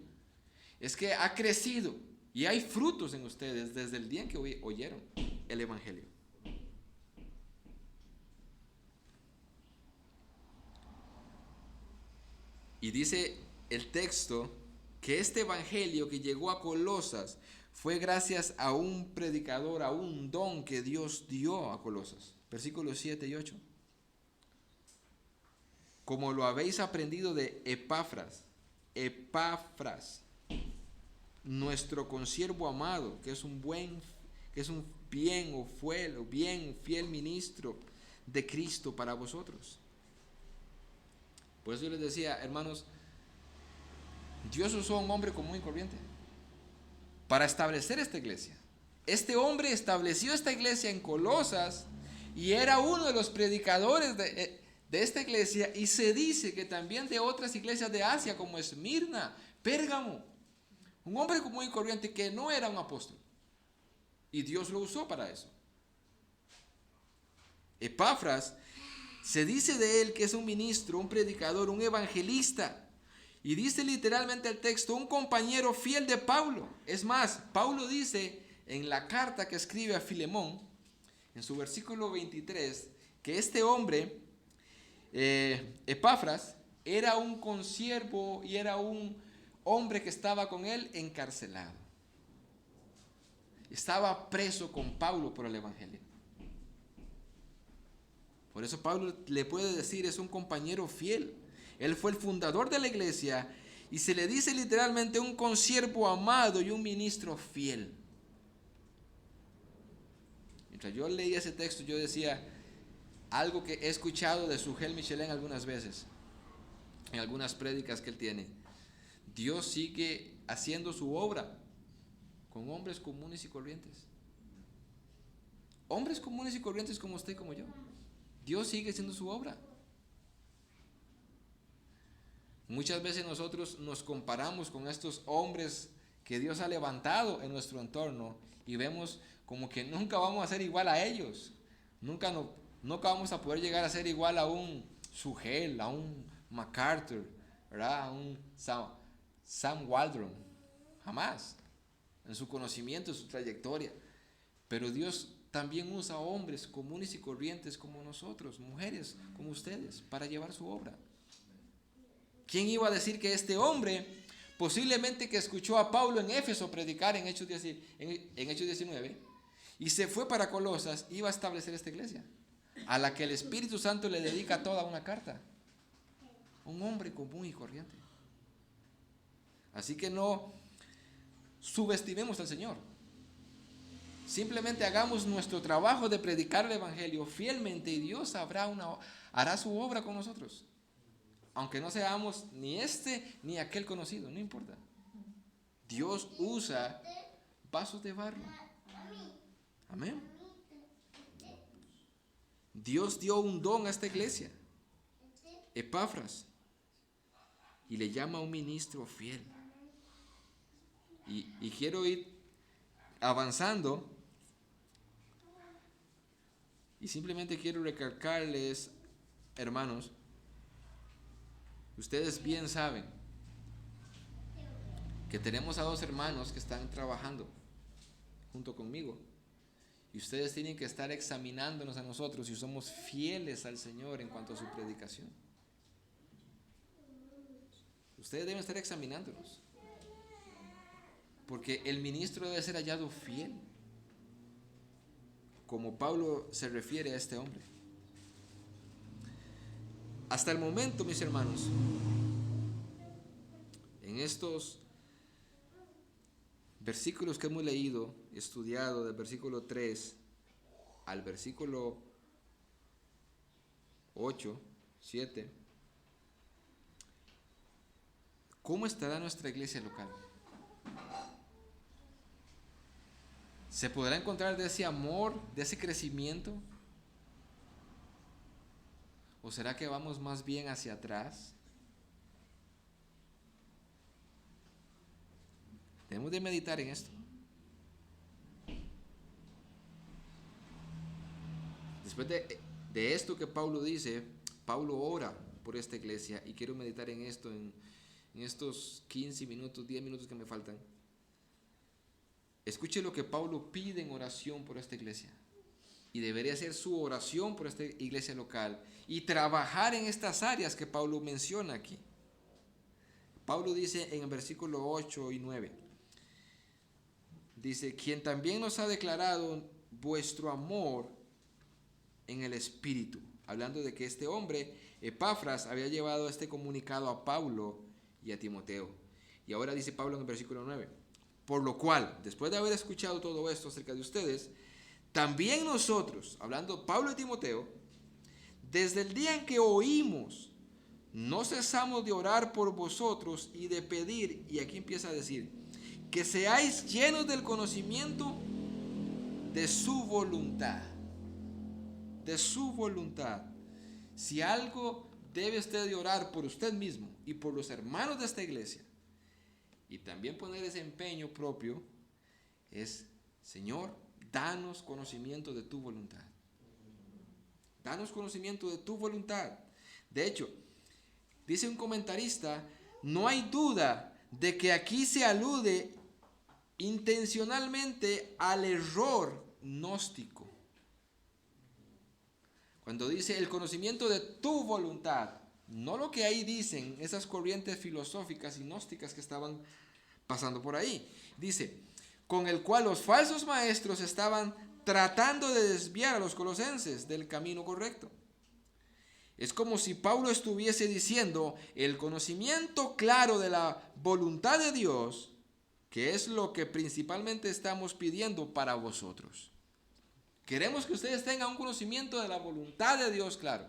es que ha crecido y hay frutos en ustedes desde el día en que oyeron el evangelio. Y dice el texto que este evangelio que llegó a Colosas fue gracias a un predicador, a un don que Dios dio a Colosas. Versículos 7 y 8. Como lo habéis aprendido de Epafras, nuestro consiervo amado, que es un bien fiel ministro de Cristo para vosotros. Por eso yo les decía, hermanos, Dios usó a un hombre común y corriente para establecer esta iglesia. Este hombre estableció esta iglesia en Colosas y era uno de los predicadores de esta iglesia, y se dice que también de otras iglesias de Asia como Esmirna, Pérgamo. Un hombre común y corriente que no era un apóstol, y Dios lo usó para eso. Epafras, se dice de él que es un ministro, un predicador, un evangelista. Y dice literalmente el texto, un compañero fiel de Pablo. Es más, Pablo dice en la carta que escribe a Filemón, en su versículo 23, que este hombre, Epafras, era un consiervo y era un hombre que estaba con él encarcelado. Estaba preso con Pablo por el evangelio. Por eso Pablo le puede decir, es un compañero fiel. Él fue el fundador de la iglesia y se le dice literalmente un consiervo amado y un ministro fiel. Mientras yo leía ese texto, yo decía algo que he escuchado de Sugel Michelén algunas veces, en algunas prédicas que él tiene. Dios sigue haciendo su obra con hombres comunes y corrientes. Hombres comunes y corrientes como usted y como yo. Dios sigue haciendo su obra. Muchas veces nosotros nos comparamos con estos hombres que Dios ha levantado en nuestro entorno y vemos como que nunca vamos a ser igual a ellos. Nunca vamos a poder llegar a ser igual a un Sugel, a un MacArthur, ¿verdad? A un Sam Waldron. Jamás. En su conocimiento, en su trayectoria. Pero Dios también usa hombres comunes y corrientes como nosotros, mujeres como ustedes, para llevar su obra. ¿Quién iba a decir que este hombre, posiblemente que escuchó a Pablo en Éfeso predicar en Hechos 19, y se fue para Colosas, iba a establecer esta iglesia, a la que el Espíritu Santo le dedica toda una carta? Un hombre común y corriente. Así que no subestimemos al Señor. Simplemente hagamos nuestro trabajo de predicar el evangelio fielmente y Dios hará su obra con nosotros. Aunque no seamos ni este ni aquel conocido, no importa. Dios usa vasos de barro. Amén. Dios dio un don a esta iglesia, Epafras, y le llama un ministro fiel. Y quiero ir avanzando y simplemente quiero recalcarles, hermanos, ustedes bien saben que tenemos a dos hermanos que están trabajando junto conmigo y ustedes tienen que estar examinándonos a nosotros si somos fieles al Señor en cuanto a su predicación. Ustedes deben estar examinándonos, porque el ministro debe ser hallado fiel, como Pablo se refiere a este hombre. Hasta el momento, mis hermanos, en estos versículos que hemos leído, estudiado, del versículo 3 al versículo 8, 7, ¿cómo estará nuestra iglesia local? ¿Se podrá encontrar de ese amor, de ese crecimiento? ¿O será que vamos más bien hacia atrás? Tenemos de meditar en esto. Después de esto que Pablo dice, Pablo ora por esta iglesia, y quiero meditar en esto en estos 15 minutos, 10 minutos que me faltan. Escuche lo que Pablo pide en oración por esta iglesia. Y debería ser su oración por esta iglesia local y trabajar en estas áreas que Pablo menciona aquí. Pablo dice en el versículo 8 y 9, dice, quien también nos ha declarado vuestro amor en el Espíritu. Hablando de que este hombre, Epafras, había llevado este comunicado a Pablo y a Timoteo. Y ahora dice Pablo en el versículo 9, por lo cual, después de haber escuchado todo esto acerca de ustedes, también nosotros, hablando Pablo y Timoteo, desde el día en que oímos, no cesamos de orar por vosotros y de pedir, y aquí empieza a decir, que seáis llenos del conocimiento de su voluntad. De su voluntad. Si algo debe usted de orar por usted mismo y por los hermanos de esta iglesia, y también poner ese empeño propio, es, Señor, danos conocimiento de tu voluntad. Danos conocimiento de tu voluntad. De hecho, dice un comentarista, no hay duda de que aquí se alude intencionalmente al error gnóstico. Cuando dice el conocimiento de tu voluntad, no lo que ahí dicen esas corrientes filosóficas y gnósticas que estaban pasando por ahí. Dice, con el cual los falsos maestros estaban tratando de desviar a los colosenses del camino correcto. Es como si Pablo estuviese diciendo el conocimiento claro de la voluntad de Dios, que es lo que principalmente estamos pidiendo para vosotros. Queremos que ustedes tengan un conocimiento de la voluntad de Dios claro.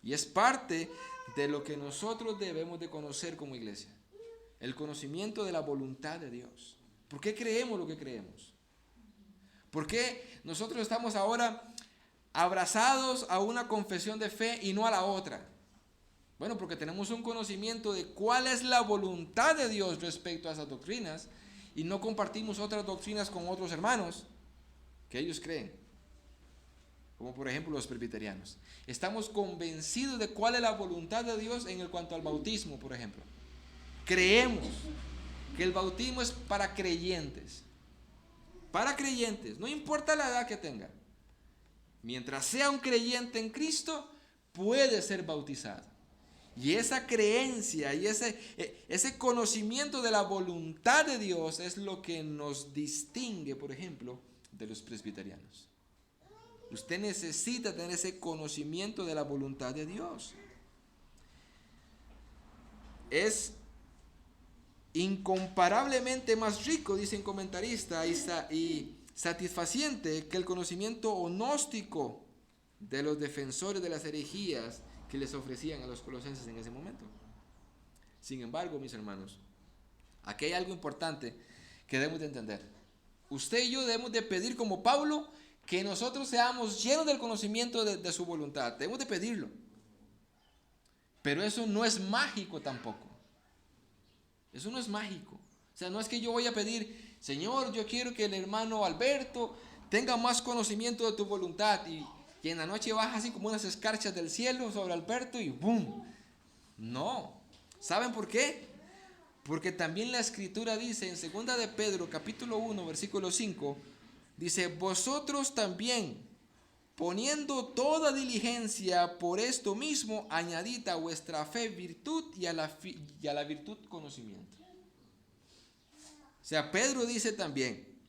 Y es parte de lo que nosotros debemos de conocer como iglesia. El conocimiento de la voluntad de Dios. ¿Por qué creemos lo que creemos? ¿Por qué nosotros estamos ahora abrazados a una confesión de fe y no a la otra? Bueno, porque tenemos un conocimiento de cuál es la voluntad de Dios respecto a esas doctrinas y no compartimos otras doctrinas con otros hermanos que ellos creen, como por ejemplo los presbiterianos. Estamos convencidos de cuál es la voluntad de Dios en cuanto al bautismo, por ejemplo. Creemos que el bautismo es para creyentes. Para creyentes, no importa la edad que tenga. Mientras sea un creyente en Cristo, puede ser bautizado. Y esa creencia y ese conocimiento de la voluntad de Dios es lo que nos distingue, por ejemplo, de los presbiterianos. Usted necesita tener ese conocimiento de la voluntad de Dios. Es incomparablemente más rico, dice un comentarista, y satisfaciente que el conocimiento gnóstico de los defensores de las herejías que les ofrecían a los colosenses en ese momento. Sin embargo, mis hermanos, aquí hay algo importante que debemos de entender. Usted y yo debemos de pedir como Pablo que nosotros seamos llenos del conocimiento de su voluntad. Debemos de pedirlo. Pero eso no es mágico tampoco. Eso no es mágico. O sea, no es que yo voy a pedir, Señor, yo quiero que el hermano Alberto tenga más conocimiento de tu voluntad. Y en la noche baja así como unas escarchas del cielo sobre Alberto y ¡boom! No. ¿Saben por qué? Porque también la Escritura dice en 2 de Pedro, capítulo 1, versículo 5, dice, vosotros también, poniendo toda diligencia por esto mismo, añadid a vuestra fe virtud y a la virtud conocimiento. O sea, Pedro dice también,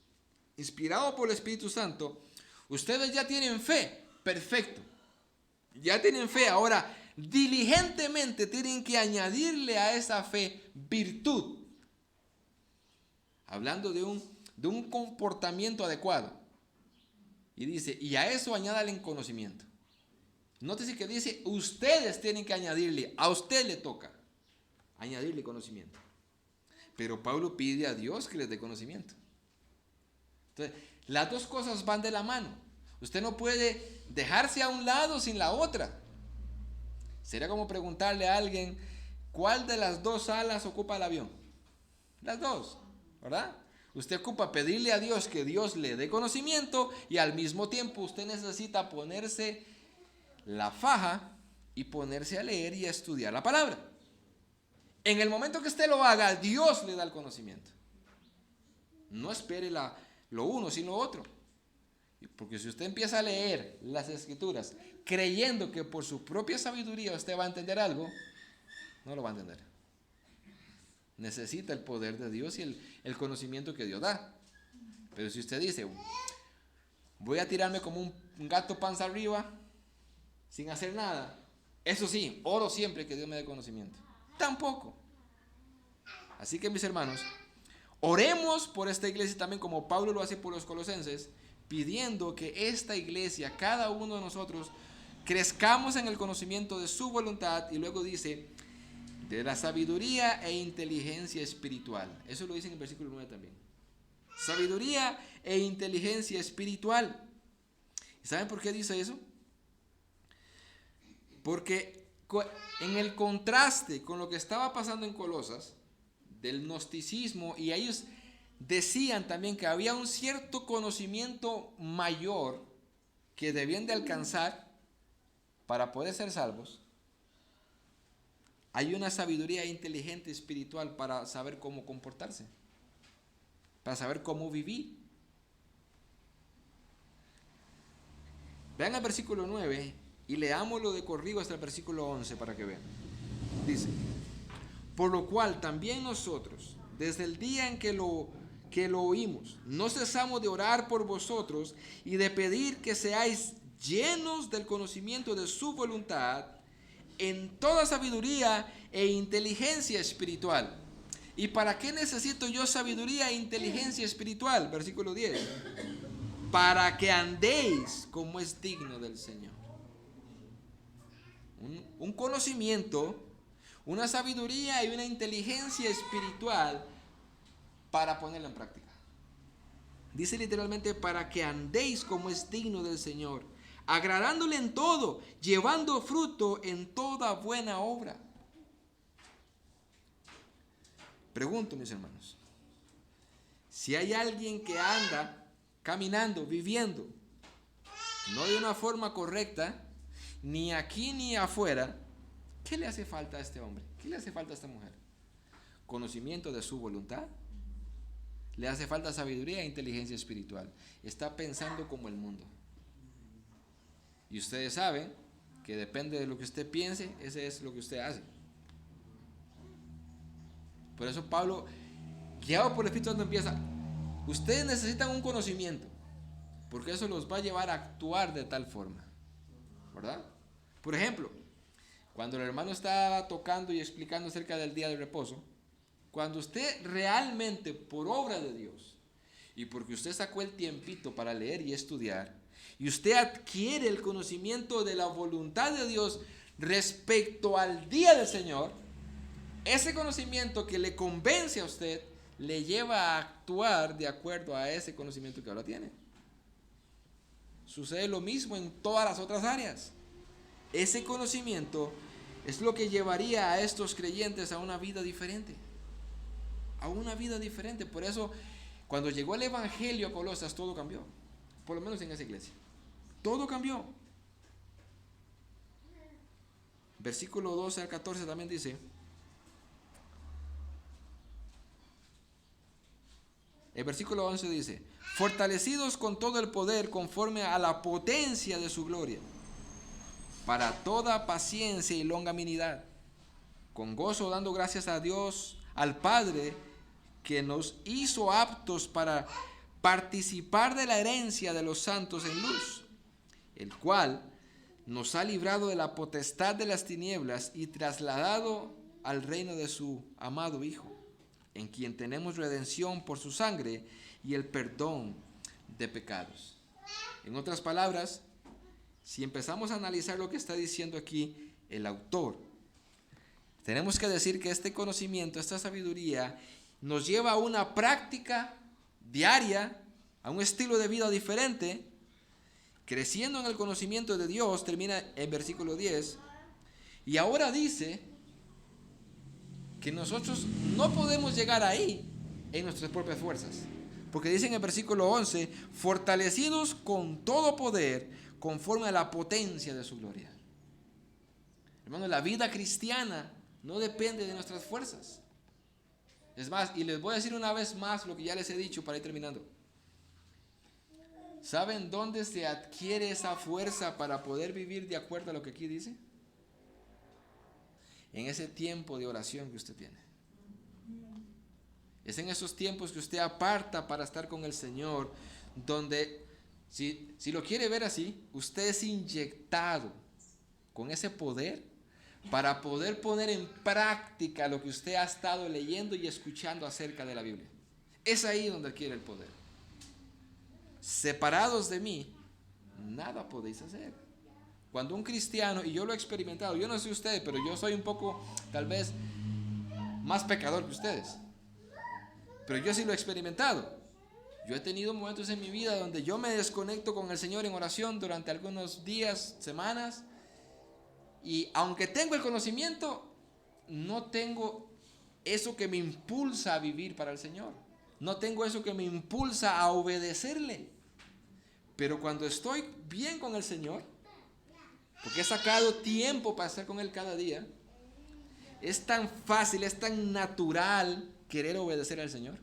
inspirado por el Espíritu Santo, ustedes ya tienen fe, perfecto, ya tienen fe, ahora diligentemente tienen que añadirle a esa fe virtud, hablando de un comportamiento adecuado. Y dice, y a eso añádale conocimiento. Nótese que dice, ustedes tienen que añadirle, a usted le toca añadirle conocimiento. Pero Pablo pide a Dios que les dé conocimiento. Entonces, las dos cosas van de la mano. Usted no puede dejarse a un lado sin la otra. Sería como preguntarle a alguien, ¿cuál de las dos alas ocupa el avión? Las dos, ¿verdad? Usted ocupa pedirle a Dios que Dios le dé conocimiento y al mismo tiempo usted necesita ponerse la faja y ponerse a leer y a estudiar la palabra. En el momento que usted lo haga, Dios le da el conocimiento. No espere lo uno sin lo otro. Porque si usted empieza a leer las Escrituras creyendo que por su propia sabiduría usted va a entender algo, no lo va a entender. Necesita el poder de Dios y el conocimiento que Dios da. Pero si usted dice, voy a tirarme como un gato panza arriba, sin hacer nada, eso sí, oro siempre que Dios me dé conocimiento. Tampoco. Así que, mis hermanos, oremos por esta iglesia también como Pablo lo hace por los colosenses, pidiendo que esta iglesia, cada uno de nosotros, crezcamos en el conocimiento de su voluntad. Y luego dice, de la sabiduría e inteligencia espiritual. Eso lo dice en el versículo 9 también. Sabiduría e inteligencia espiritual. ¿Y saben por qué dice eso? Porque en el contraste con lo que estaba pasando en Colosas, del gnosticismo, y ellos decían también que había un cierto conocimiento mayor que debían de alcanzar para poder ser salvos. Hay una sabiduría inteligente espiritual para saber cómo comportarse, para saber cómo vivir. Vean el versículo 9 y leámoslo de corrido hasta el versículo 11 para que vean. Dice, por lo cual también nosotros, desde el día en que lo oímos, no cesamos de orar por vosotros y de pedir que seáis llenos del conocimiento de su voluntad en toda sabiduría e inteligencia espiritual. ¿Y para qué necesito yo sabiduría e inteligencia espiritual? Versículo 10. Para que andéis como es digno del Señor. Un conocimiento, una sabiduría y una inteligencia espiritual para ponerla en práctica. Dice literalmente, para que andéis como es digno del Señor, agradándole en todo, llevando fruto en toda buena obra. Pregunto, mis hermanos, si hay alguien que anda caminando, viviendo, no de una forma correcta, ni aquí ni afuera, ¿qué le hace falta a este hombre? ¿Qué le hace falta a esta mujer? ¿Conocimiento de su voluntad? Le hace falta sabiduría e inteligencia espiritual. Está pensando como el mundo. Y ustedes saben que depende de lo que usted piense, ese es lo que usted hace. Por eso Pablo, guiado por el Espíritu Santo, empieza, ustedes necesitan un conocimiento, porque eso los va a llevar a actuar de tal forma, ¿verdad? Por ejemplo, cuando el hermano está tocando y explicando acerca del día de reposo, cuando usted realmente, por obra de Dios, y porque usted sacó el tiempito para leer y estudiar, y usted adquiere el conocimiento de la voluntad de Dios respecto al día del Señor, ese conocimiento que le convence a usted, le lleva a actuar de acuerdo a ese conocimiento que ahora tiene. Sucede lo mismo en todas las otras áreas. Ese conocimiento es lo que llevaría a estos creyentes a una vida diferente. A una vida diferente. Por eso, cuando llegó el Evangelio a Colosas, todo cambió. Por lo menos en esa iglesia. Todo cambió. Versículo 12 al 14 también dice, el versículo 11 dice, fortalecidos con todo el poder conforme a la potencia de su gloria, para toda paciencia y longanimidad, con gozo dando gracias a Dios, al Padre, que nos hizo aptos para participar de la herencia de los santos en luz, el cual nos ha librado de la potestad de las tinieblas y trasladado al reino de su amado Hijo, en quien tenemos redención por su sangre y el perdón de pecados. En otras palabras, si empezamos a analizar lo que está diciendo aquí el autor, tenemos que decir que este conocimiento, esta sabiduría, nos lleva a una práctica diaria, a un estilo de vida diferente, creciendo en el conocimiento de Dios. Termina en versículo 10, y ahora dice que nosotros no podemos llegar ahí en nuestras propias fuerzas, porque dice en el versículo 11, fortalecidos con todo poder conforme a la potencia de su gloria. Hermano, la vida cristiana no depende de nuestras fuerzas. Es más, y les voy a decir una vez más lo que ya les he dicho para ir terminando. ¿Saben dónde se adquiere esa fuerza para poder vivir de acuerdo a lo que aquí dice? En ese tiempo de oración que usted tiene. Es en esos tiempos que usted aparta para estar con el Señor, donde, si lo quiere ver así, usted es inyectado con ese poder para poder poner en práctica lo que usted ha estado leyendo y escuchando acerca de la Biblia. Es ahí donde adquiere el poder. Separados de mí, nada podéis hacer. Cuando un cristiano, y yo lo he experimentado, yo no sé ustedes, pero yo soy un poco, tal vez, más pecador que ustedes. Pero yo sí lo he experimentado. Yo he tenido momentos en mi vida donde yo me desconecto con el Señor en oración durante algunos días, semanas, y aunque tengo el conocimiento, no tengo eso que me impulsa a vivir para el Señor. No tengo eso que me impulsa a obedecerle. Pero cuando estoy bien con el Señor, porque he sacado tiempo para estar con Él cada día, es tan fácil, es tan natural querer obedecer al Señor.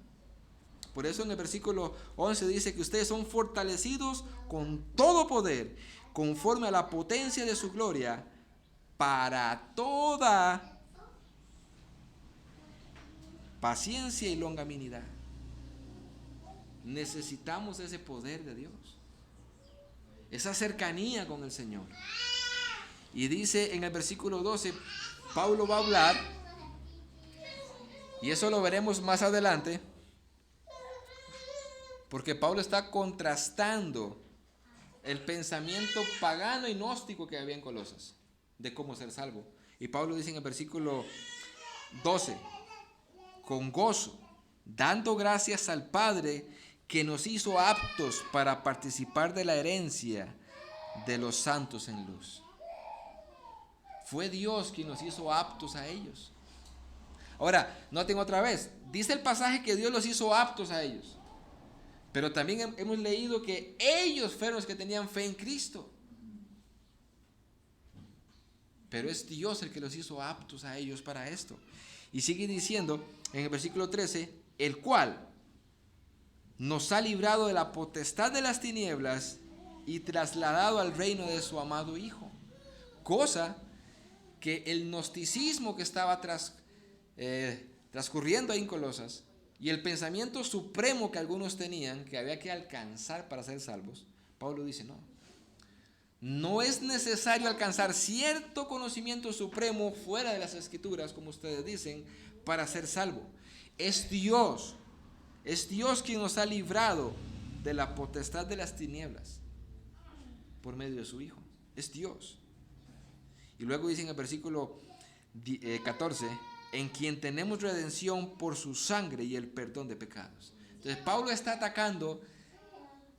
Por eso en el versículo 11 dice que ustedes son fortalecidos con todo poder, conforme a la potencia de su gloria, para toda paciencia y longanimidad. Necesitamos ese poder de Dios, esa cercanía con el Señor. Y dice en el versículo 12, Pablo va a hablar, y eso lo veremos más adelante, porque Pablo está contrastando el pensamiento pagano y gnóstico que había en Colosas, de cómo ser salvo. Y Pablo dice en el versículo 12, con gozo, dando gracias al Padre que nos hizo aptos para participar de la herencia de los santos en luz. Fue Dios quien nos hizo aptos a ellos. Ahora, noten otra vez, dice el pasaje que Dios los hizo aptos a ellos. Pero también hemos leído que ellos fueron los que tenían fe en Cristo. Pero es Dios el que los hizo aptos a ellos para esto. Y sigue diciendo en el versículo 13, el cual nos ha librado de la potestad de las tinieblas y trasladado al reino de su amado Hijo. Cosa que el gnosticismo que estaba transcurriendo ahí en Colosas, y el pensamiento supremo que algunos tenían, que había que alcanzar para ser salvos, Pablo dice, no es necesario alcanzar cierto conocimiento supremo fuera de las Escrituras, como ustedes dicen, para ser salvo. Es Dios quien nos ha librado de la potestad de las tinieblas por medio de su Hijo. Es Dios. Y luego dice en el versículo 14, en quien tenemos redención por su sangre y el perdón de pecados. Entonces Pablo está atacando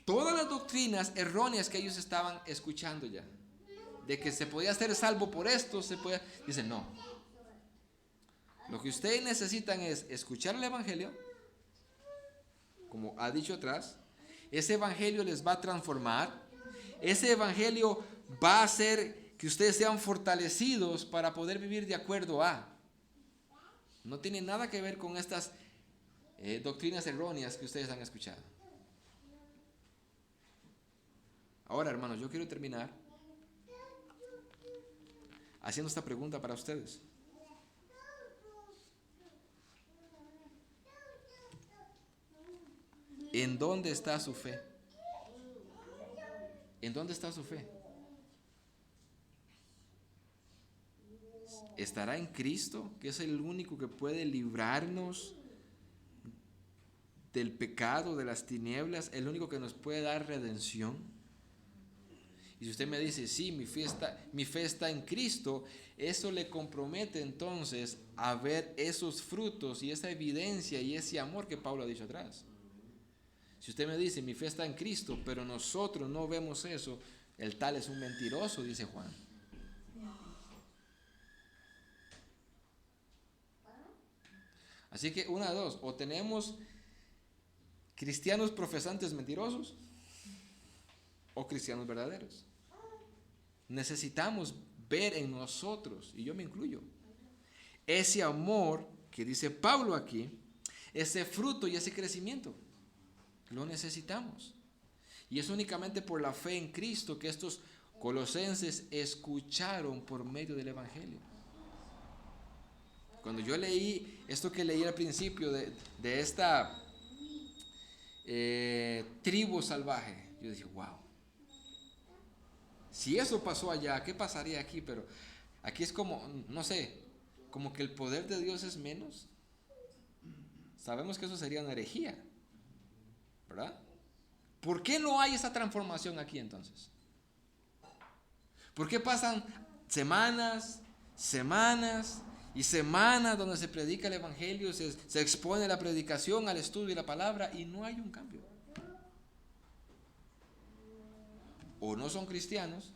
todas las doctrinas erróneas que ellos estaban escuchando ya, de que se podía ser salvo por esto, dice no. Lo que ustedes necesitan es escuchar el evangelio, como ha dicho atrás. Ese evangelio les va a transformar. Ese evangelio va a hacer que ustedes sean fortalecidos para poder vivir de acuerdo a. No tiene nada que ver con estas doctrinas erróneas que ustedes han escuchado. Ahora, hermanos, yo quiero terminar haciendo esta pregunta para ustedes. ¿En dónde está su fe? ¿En dónde está su fe? ¿Estará en Cristo, que es el único que puede librarnos del pecado, de las tinieblas, el único que nos puede dar redención? Y si usted me dice, sí, mi fe está en Cristo, eso le compromete entonces a ver esos frutos y esa evidencia y ese amor que Pablo ha dicho atrás. Si usted me dice, mi fe está en Cristo, pero nosotros no vemos eso, el tal es un mentiroso, dice Juan. Así que una de dos, o tenemos cristianos profesantes mentirosos o cristianos verdaderos. Necesitamos ver en nosotros, y yo me incluyo, ese amor que dice Pablo aquí, ese fruto y ese crecimiento. Lo necesitamos. Y es únicamente por la fe en Cristo que estos colosenses escucharon por medio del evangelio. Cuando yo leí esto que leí al principio de esta tribu salvaje, yo dije, wow, si eso pasó allá, ¿qué pasaría aquí? Pero aquí es como, no sé, como que el poder de Dios es menos. Sabemos que eso sería una herejía, ¿verdad? ¿Por qué no hay esa transformación aquí entonces? ¿Por qué pasan semanas, semanas y semanas donde se predica el Evangelio, se expone la predicación, al estudio y la palabra y no hay un cambio? O no son cristianos,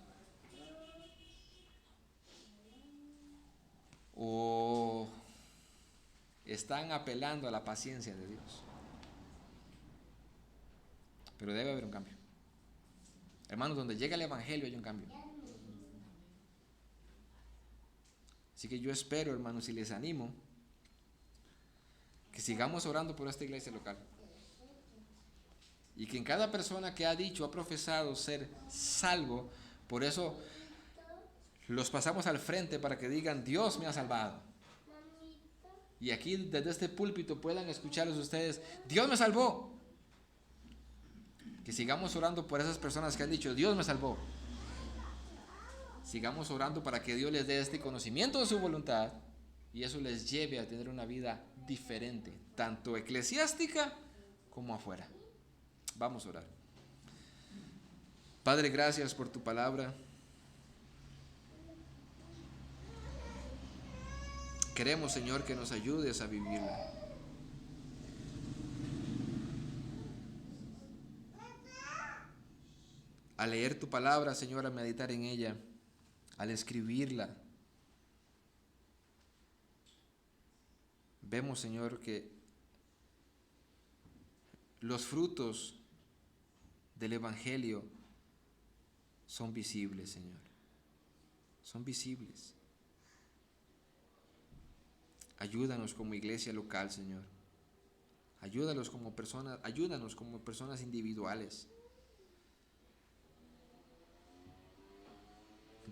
o están apelando a la paciencia de Dios. Pero debe haber un cambio. Hermanos, donde llega el Evangelio hay un cambio. Así que yo espero, hermanos, y les animo que sigamos orando por esta iglesia local. Y que en cada persona que ha dicho, ha profesado ser salvo, por eso los pasamos al frente para que digan, Dios me ha salvado. Y aquí desde este púlpito puedan escucharlos ustedes, Dios me salvó. Que sigamos orando por esas personas que han dicho, Dios me salvó. Sigamos orando para que Dios les dé este conocimiento de su voluntad y eso les lleve a tener una vida diferente, tanto eclesiástica como afuera. Vamos a orar. Padre, gracias por tu palabra. Queremos, Señor, que nos ayudes a vivirla. Al leer tu palabra, Señor, a meditar en ella, al escribirla, vemos, Señor, que los frutos del Evangelio son visibles, Señor. Son visibles. Ayúdanos como iglesia local, Señor. Ayúdanos como personas individuales.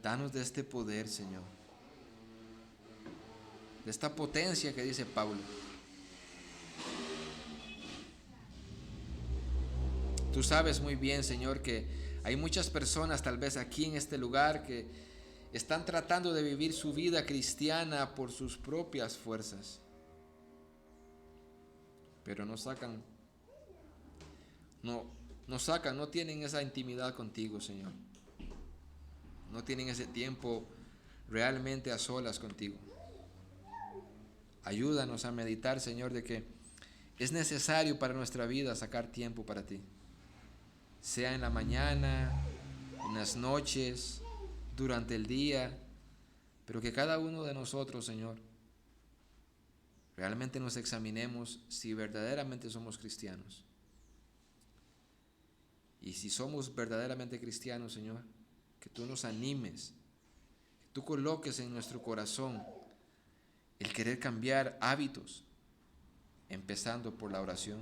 Danos de este poder, Señor. De esta potencia que dice Pablo. Tú sabes muy bien, Señor, que hay muchas personas tal vez aquí en este lugar que están tratando de vivir su vida cristiana por sus propias fuerzas. Pero no tienen esa intimidad contigo, Señor. No tienen ese tiempo realmente a solas contigo. Ayúdanos a meditar, Señor, de que es necesario para nuestra vida sacar tiempo para ti. Sea en la mañana, en las noches, durante el día, pero que cada uno de nosotros, Señor, realmente nos examinemos si verdaderamente somos cristianos. Y si somos verdaderamente cristianos, Señor, que tú nos animes, que tú coloques en nuestro corazón el querer cambiar hábitos, empezando por la oración.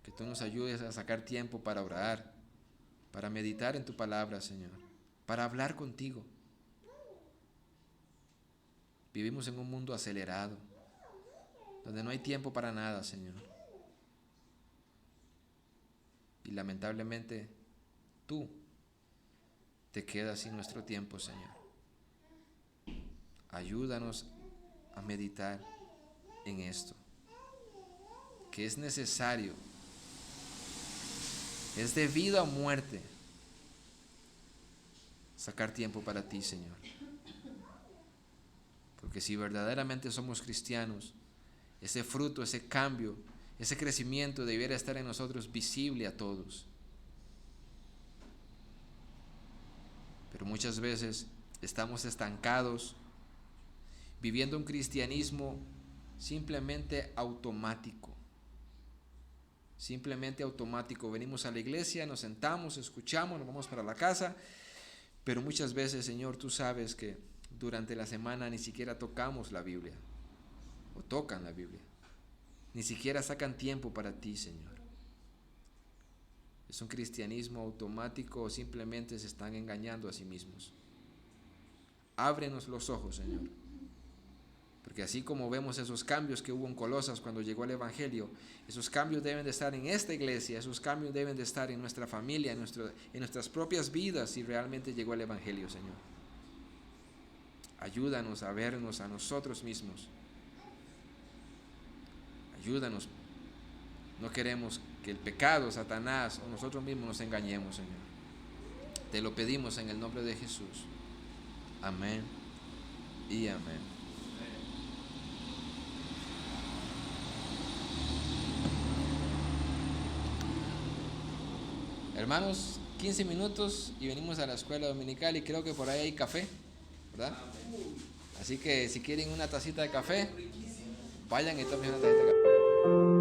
Que tú nos ayudes a sacar tiempo para orar, para meditar en tu palabra, Señor, para hablar contigo. Vivimos en un mundo acelerado, donde no hay tiempo para nada, Señor. Y lamentablemente, tú te quedas sin nuestro tiempo, Señor. Ayúdanos a meditar en esto, que es necesario, es de vida o muerte, sacar tiempo para ti, Señor. Porque si verdaderamente somos cristianos, ese fruto, ese cambio, ese crecimiento debiera estar en nosotros visible a todos. Pero muchas veces estamos estancados, viviendo un cristianismo simplemente automático. Simplemente automático. Venimos a la iglesia, nos sentamos, escuchamos, nos vamos para la casa, pero muchas veces, Señor, tú sabes que durante la semana ni siquiera tocamos la Biblia, o tocan la Biblia. Ni siquiera sacan tiempo para ti, Señor. ¿Es un cristianismo automático o simplemente se están engañando a sí mismos? Ábrenos los ojos, Señor. Porque así como vemos esos cambios que hubo en Colosas cuando llegó el Evangelio, esos cambios deben de estar en esta iglesia, esos cambios deben de estar en nuestra familia, en nuestras propias vidas, si realmente llegó el Evangelio, Señor. Ayúdanos a vernos a nosotros mismos. Ayúdanos. No queremos que el pecado, Satanás o nosotros mismos nos engañemos, Señor. Te lo pedimos en el nombre de Jesús. Amén y amén. Hermanos, 15 minutos y venimos a la escuela dominical y creo que por ahí hay café, ¿verdad? Así que si quieren una tacita de café, vayan y tomen una tacita de café.